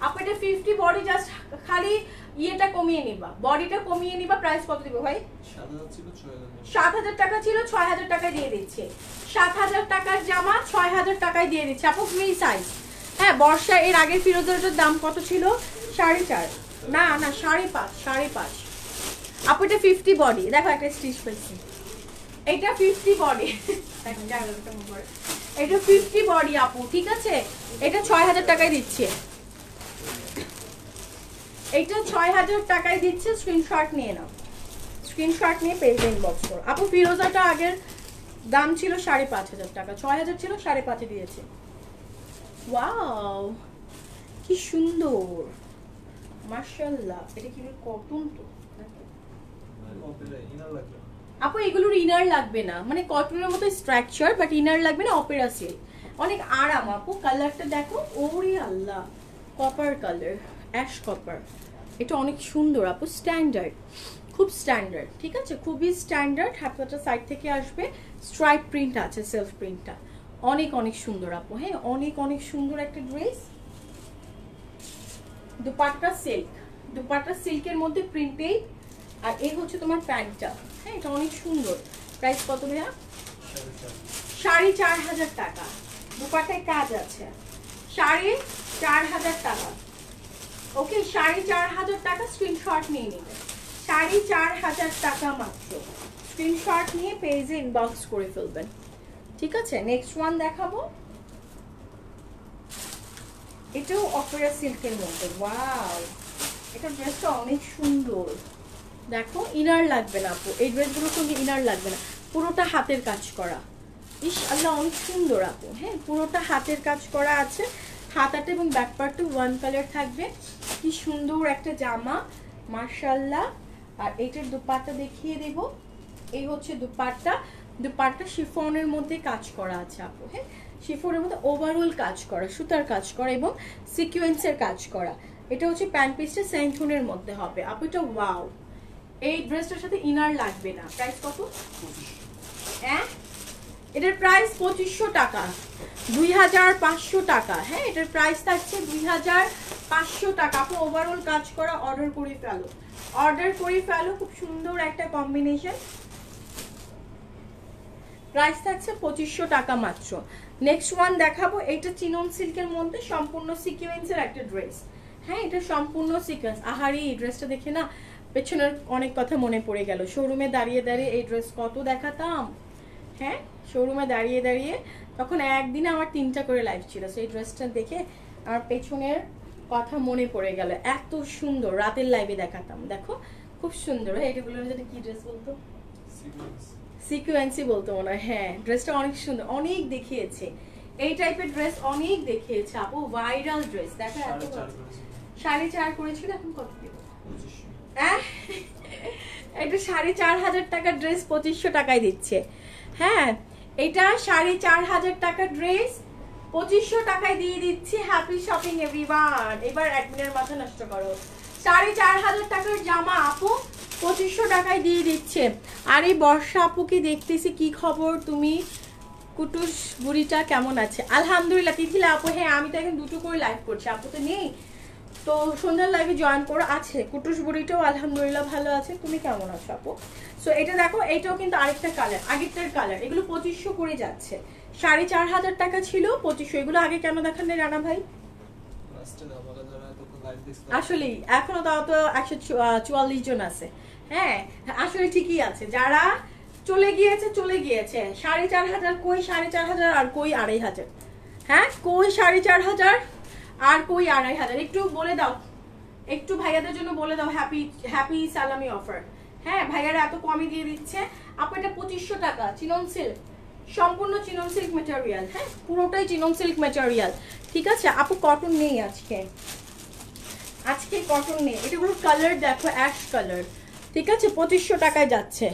আপু, এটা 50 বডি, জাস্ট খালি ইয়েটা কমিয়ে নিবা, বডিটা কমিয়ে নিবা। প্রাইস কত দিব ভাই? 7000 ছিল 6000। 7000 টাকা ছিল, 6000 টাকায় দিয়ে দিচ্ছে। 7000 টাকার জামা 6000 টাকায় দিয়ে দিচ্ছে আপু, ফ্রি সাইজ। হ্যাঁ বর্ষা এর আগের ফিরোজের দাম কত ছিল? 4.5, না না 5.5 আপু। এটা 50 বডি, দেখো একটা স্টিচ পেয়েছি, এটা 50 বডি, এটা 50 বডি আপু, ঠিক আছে। এটা 6000 টাকায় দিচ্ছে, এটা 6000 টাকায় দিচ্ছে। স্ক্রিনশট নিয়ে নাও, স্ক্রিনশট নিয়ে পেজে ইনবক্স করো আপু। ফিরোজাটা আগের দাম ছিল 5500 টাকা, 6000 ছিল, 5.5 দিয়েছে। ওয়াও কি সুন্দর মাশাআল্লাহ। এটা কি কটন তো অপেরা ইনার লাগবে আপু, এগুলোর ইনার লাগবে না, মানে কটনের মতো স্ট্রাকচার, বাট ইনার লাগবে না। অপেরা সিল্ক, অনেক আরাম আপু। কালারটা দেখো, ওরে আল্লাহ, কপার কালার, অ্যাশ কপার। এটা অনেক সুন্দর আপু, স্ট্যান্ডার্ড, খুব স্ট্যান্ডার্ড, ঠিক আছে, খুবই স্ট্যান্ডার্ড। হাতটা সাইড থেকে আসবে, স্ট্রাইপ প্রিন্ট আছে, সেলফ প্রিন্টটা অনেক অনেক সুন্দর আপু। হ্যাঁ অনেক অনেক সুন্দর একটা ড্রেস। দুপাট্টা সিল্ক, দুপাট্টা সিল্কের মধ্যে প্রিন্টেড, আর এই হচ্ছে তোমার প্যান্টটা। হ্যাঁ এটা অনেক সুন্দর। প্রাইস কত ভাইয়া? 4500 টাকা। দুপাট্টায় কাজ আছে, 4500 টাকা। ওকে 4500 টাকা, স্ক্রিনশট নিয়ে নেবে। 4500 টাকা মাত্র, স্ক্রিনশট নিয়ে পেজে ইনবক্স করে ফেলবেন, ঠিক আছে। নেক্সট ওয়ান দেখাবো, এটাও অপেরা সিল্কের মধ্যে। ওয়াও, এটা ড্রেসটা অনেক সুন্দর। দেখো ইনার লাগবে না আপু, এই ড্রেসগুলোর সঙ্গে ইনার লাগবে না, পুরোটা হাতের কাজ করা। ইস আল্লাহ অনেক সুন্দর আপু। হ্যাঁ পুরোটা হাতের কাজ করা আছে, হাতাটা এবং ব্যাক পার্টটা ওয়ান কালার থাকবে। কি সুন্দর একটা জামা মাশাআল্লাহ। আর এইটার দুপাট্টা দেখিয়ে দেব, এই হচ্ছে দুপাট্টা। দুপাট্টা শিফনের মধ্যে কাজ করা আছে আপু। হ্যাঁ শিফনের মধ্যে ওভারঅল কাজ করা, সুতার কাজ করা এবং সিকোয়েন্সের কাজ করা। এটা হচ্ছে প্যান্ট পিসটা সেন্টুনের মধ্যে হবে আপু। এটা ওয়াও, এই ড্রেসটার সাথে ইনার লাগবে না। প্রাইস কত? হ্যাঁ এটার প্রাইস 2500 টাকা, 2500 টাকা। হ্যাঁ এটার প্রাইস থাকছে 2500 টাকা। আপনি ওভারঅল কাজ করা, অর্ডার করে ফেলো, অর্ডার করে ফেলো। খুব সুন্দর একটা কম্বিনেশন। প্রাইস থাকছে 2500 টাকা মাত্র। নেক্সট ওয়ান দেখাবো, এটা চিনন সিল্কের মধ্যে সম্পূর্ণ সিকোয়েন্সের একটা ড্রেস। হ্যাঁ এটা সম্পূর্ণ সিকোয়েন্স। আহারি এই ড্রেসটা দেখে না পেছনের অনেক কথা মনে পড়ে গেল। শোরুমে দাঁড়িয়ে দাঁড়িয়ে এই ড্রেস কত দেখাতাম। হ্যাঁ শোরুমে দাঁড়িয়ে দাঁড়িয়ে, তখন একদিনে আমার 3টা করে লাইভ ছিল। সেই ড্রেসটা দেখে আমার পেছনের কথা মনে পড়ে গেল। এত সুন্দর, রাতের লাইভে দেখাতাম। দেখো খুব সুন্দর। এটা বললাম যেটা কি ড্রেস বলতো? সিকোয়েন্সই বলতো মনে হয়। হ্যাঁ ড্রেসটা অনেক সুন্দর, অনেক দেখিয়েছে এই টাইপের ড্রেস, অনেক দেখিয়েছে আপু। ভাইরাল ড্রেস দেখো, 4.5 করেছিল, এখন কত দেব? এটা 4500 টাকার ড্রেস 2500 টাকায় দিচ্ছে। হ্যাঁ এটা 4500 টাকার ড্রেস 2500 টাকায় দিয়ে দিচ্ছি। Happy shopping everyone. এবার অ্যাডমিনের মাথা নষ্ট করো। 4500 টাকার জামা আপু 2500 টাকায় দিয়ে দিচ্ছে। আর এই বর্ষা আপুকে দেখতেছি, কি খবর তুমি? কুটুস বুড়িটা কেমন আছে? আলহামদুলিল্লাহ। তিথিলা আপু, হ্যাঁ আমি তো এখন দুটো করে লাইভ করছি, আপু তো নেই, তো সন্ধ্যার লাইভে জয়েন করো। আছে কুটুস বুড়িটাও আলহামদুলিল্লাহ ভালো আছে। তুমি কেমন আছো আপু? সো এটা দেখো, এইটাও কিন্তু আরেকটা কালার, আগেরটার কালার। এগুলো 2500 করে যাচ্ছে, 4500 টাকা ছিল 2500। এগুলো আগে কেন দেখান নাই রানা ভাই? লাস্টে আমাকে যারা এতক্ষণ লাইভ দেখছিল আসলেই এখনো তাও তো 144 জন আছে। হ্যাঁ আসলে ঠিকই আছে, যারা চলে গিয়েছে চলে গিয়েছে। 4500 কই 4500 আর কই 2500? হ্যাঁ কই 4500 আর কই 2500? একটু বলে দাও, একটু ভাইয়াদের জন্য বলে দাও হ্যাপি হ্যাপি সালামি অফার। হ্যাঁ ভাইয়ারা এত কমে দিয়ে দিচ্ছে আপু। এটা 2500 টাকা, চিনন সিল্ক, সম্পূর্ণ চিনন সিল্ক ম্যাটেরিয়াল। হ্যাঁ পুরোটাই চিনন সিল্ক ম্যাটেরিয়াল, ঠিক আছে আপু। কটন নেই আজকে, আজকে কটন নেই। এটাগুলো কালার দেখো, অ্যাশ কালার, ঠিক আছে। 2500 টাকায় যাচ্ছে,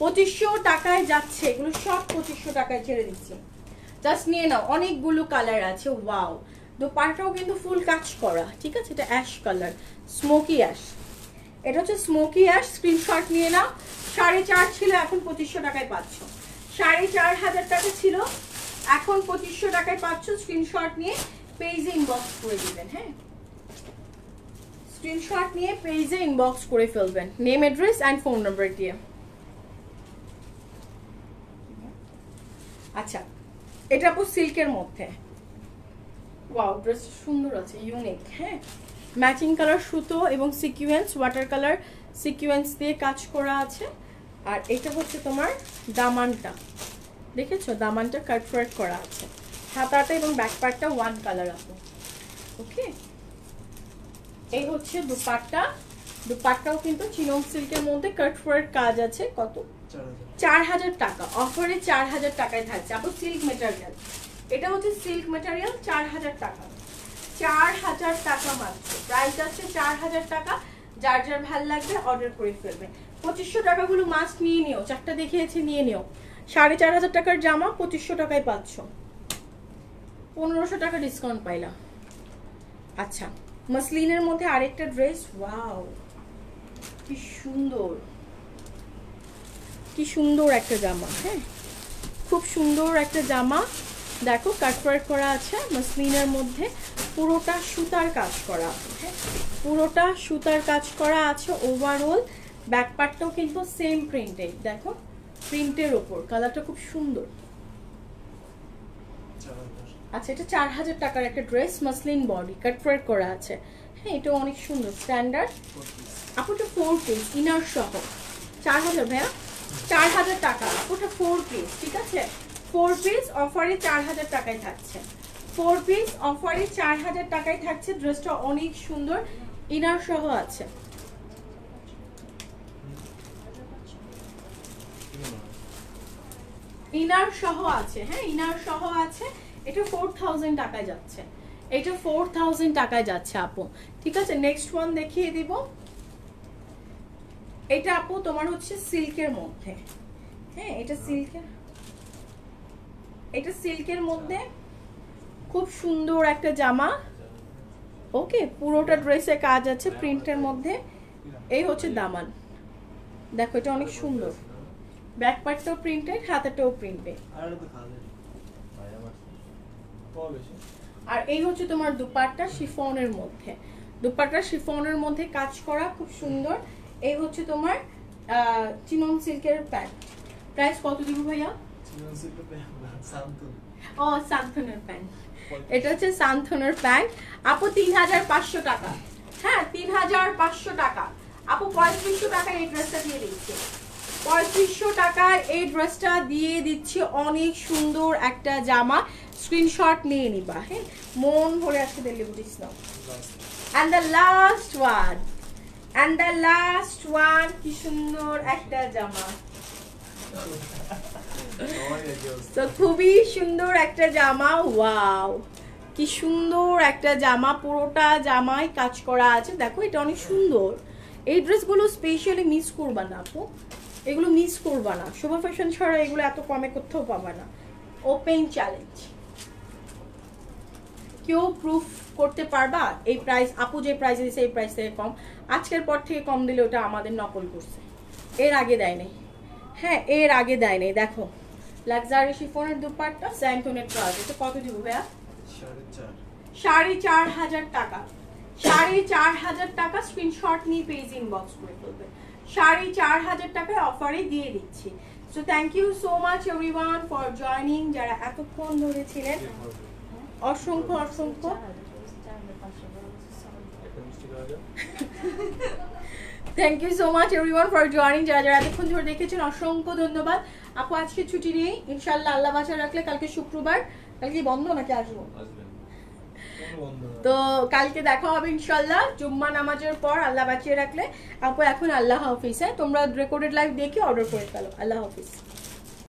2500 টাকায় যাচ্ছে। এগুলো সব 2500 টাকায় ছেড়ে দিচ্ছি, জাস্ট নিয়ে নাও। অনেকগুলো কালার আছে, ওয়াও। দোপাট্টাও কিন্তু ফুল কাজ করা, ঠিক আছে। এটা অ্যাশ কালার, স্মোকি অ্যাশ। এটা হচ্ছে স্মোকি অ্যাশ। স্ক্রিনশট নিয়ে নাও। 4.5 ছিল, এখন 2500 টাকায় পাচ্ছ। 4500 টাকা ছিল, এখন 2500 টাকায় পাচ্ছ। স্ক্রিনশট নিয়ে পেজে ইনবক্স করে দিবেন। হ্যাঁ স্ক্রিনশট নিয়ে পেজে ইনবক্স করে ফেলবেন, name address and phone number দিয়ে। আচ্ছা এটা আপু সিল্কের মধ্যে, ওয়াও ড্রেস সুন্দর আছে, ইউনিক। হ্যাঁ ম্যাচিং কালার সুতো এবং সিকোয়েন্স, ওয়াটার কালার সিকোয়েন্স দিয়ে কাজ করা আছে। আর এটা হচ্ছে তোমার দামানটা, দেখেছো দামানটা কাট ওয়ার্ক করা আছে। হাতাটা এবং ব্যাক পার্টটা ওয়ান কালার আপু। ওকে এই হচ্ছে দুপাট্টা। দুপাট্টাও কিন্তু চিনন সিল্কের মধ্যে কাট ওয়ার্ক কাজ আছে। কত? 4000 টাকা অফারে, 4000 টাকায় থাকছে আপু। সিল্ক ম্যাটেরিয়াল, এটা হচ্ছে সিল্ক ম্যাটেরিয়াল, 4000 টাকা, 4000 টাকা মাত্র। প্রাইস আছে 4000 টাকা। যার যার ভাল লাগবে অর্ডার করে ফেলবে। 2500 টাকাগুলো মাস্ট নিয়ে নিও, চারটা দেখিয়েছি নিয়ে নিও। 4500 টাকার জামা 2500 টাকায় পাচ্ছ, 1500 টাকা ডিসকাউন্ট পাইলা। আচ্ছা মাসলিনের মধ্যে আরেকটা ড্রেস, ওয়াও কি সুন্দর, কি সুন্দর একটা জামা। হ্যাঁ খুব সুন্দর একটা জামা, দেখো কাটওয়ার্ক করা আছে মাসলিনের মধ্যে, পুরোটা সুতার কাজ করা। হ্যাঁ পুরোটা সুতার কাজ করা আছে ওভারঅল। ব্যাক পার্টটাও কিন্তু সেম প্রিন্টেড, দেখো প্রিন্টের ওপর, কালারটা খুব সুন্দর। আচ্ছা এটা 4000 টাকার একটা ড্রেস, মাসলিন বডি কাটওয়ার্ক করা আছে। হ্যাঁ এটা অনেক সুন্দর, স্ট্যান্ডার্ড আপু। এটা 4 পিস ইনার সহ 4000 ভাইয়া, 4000 টাকা। ওটা 4 পিস, ঠিক আছে। 4 পিস অফারে 4000 টাকায় থাকছে, 4 পিস অফারে 4000 টাকায় থাকছে। ড্রেসটা অনেক সুন্দর, ইনার সহ আছে। ইনার সহ আছে, হ্যাঁ ইনার সহ আছে। এটা 4000 টাকায় যাচ্ছে, এটা 4000 টাকায় যাচ্ছে আপু, ঠিক আছে। নেক্সট ওয়ান দেখিয়ে দিব। এটা আপু তোমার হচ্ছে সিল্কের মধ্যে। হ্যাঁ এটা সিল্কের, এটা সিল্কের মধ্যে খুব সুন্দর একটা জামা। ওকে পুরোটা ড্রেসে কাজ আছে প্রিন্টের মধ্যে। এই হচ্ছে দামান, দেখো এটা অনেক সুন্দর। ব্যাক পার্টটাও প্রিন্টেড, হাতাটাও প্রিন্টেড। আর এই হচ্ছে তোমার দুপাট্টা শিফনের মধ্যে, দুপাট্টা শিফনের মধ্যে কাজ করা খুব সুন্দর। এই হচ্ছে তোমার চিনন সিল্কের প্যান্ট। প্রাইস কত দিব ভাইয়া? ও সান্থনের প্যান্ট, এটা হচ্ছে সান্থনের প্যান্ট আপু। 3500 টাকা। হ্যাঁ 3500 টাকা আপু। 3500 টাকায় এই ড্রেসটা দিয়ে দিচ্ছি, 3500 টাকায় এই ড্রেসটা দিয়ে দিচ্ছি। অনেক সুন্দর একটা জামা, স্ক্রিনশট নিয়ে নিবা। হ্যাঁ মন ভরে আসতে দিলে বুঝিস না। And the last one, and the last one, কি সুন্দর একটা জামা। তো খুবই সুন্দর একটা জামা, ওয়াও কি সুন্দর একটা জামা। পুরোটা জামায় কাজ করা আছে, দেখো এটা অনেক সুন্দর। এই ড্রেসগুলো স্পেশালি মিস করবা না আপু, এগুলো মিস করবা না। শোভা ফ্যাশন ছাড়া এগুলো এত কমে কোথাও পাবা না। ওপেন চ্যালেঞ্জ, কেউ প্রুফ করতে পারবা এই প্রাইস আপু যে প্রাইসে দিছে এই প্রাইস থেকে কম? আজকের পর থেকে কম দিলে ওটা আমাদের নকল করছে, এর আগে দেয় নাই। হ্যাঁ, এর আগে দেয় নাই। দেখো লাক্সারি শিফনের দুপাট্টা স্যান্টনের ট্রাউজার, এটা কত দিব ভাইয়া? 4,500 টাকা। 4,500 টাকা। স্ক্রিনশট নিয়ে পেজ ইনবক্স করে ফেলবে। 4,500 টাকায় অফারে দিয়ে দিচ্ছি। So thank you so much everyone for joining, যারা এতক্ষণ ধরে ছিলেন অসংখ্য অসংখ্য thank you so much everyone for joining, যারা যারা এতক্ষণ ধরে দেখেছেন অসংখ্য ধন্যবাদ। আপু আজকে ছুটি নেই, ইনশাল্লাহ আল্লাহ বাঁচা রাখলে কালকে শুক্রবার, কালকে বন্ধ নাকি আসবো? তো কালকে দেখা হবে ইনশাল্লাহ জুম্মা নামাজের পর, আল্লাহ বাঁচিয়ে রাখলে। আপু এখন আল্লাহ হাফিজ। হ্যাঁ, তোমরা রেকর্ডেড লাইভ দেখে অর্ডার করে ফেলো। আল্লাহ হাফিজ।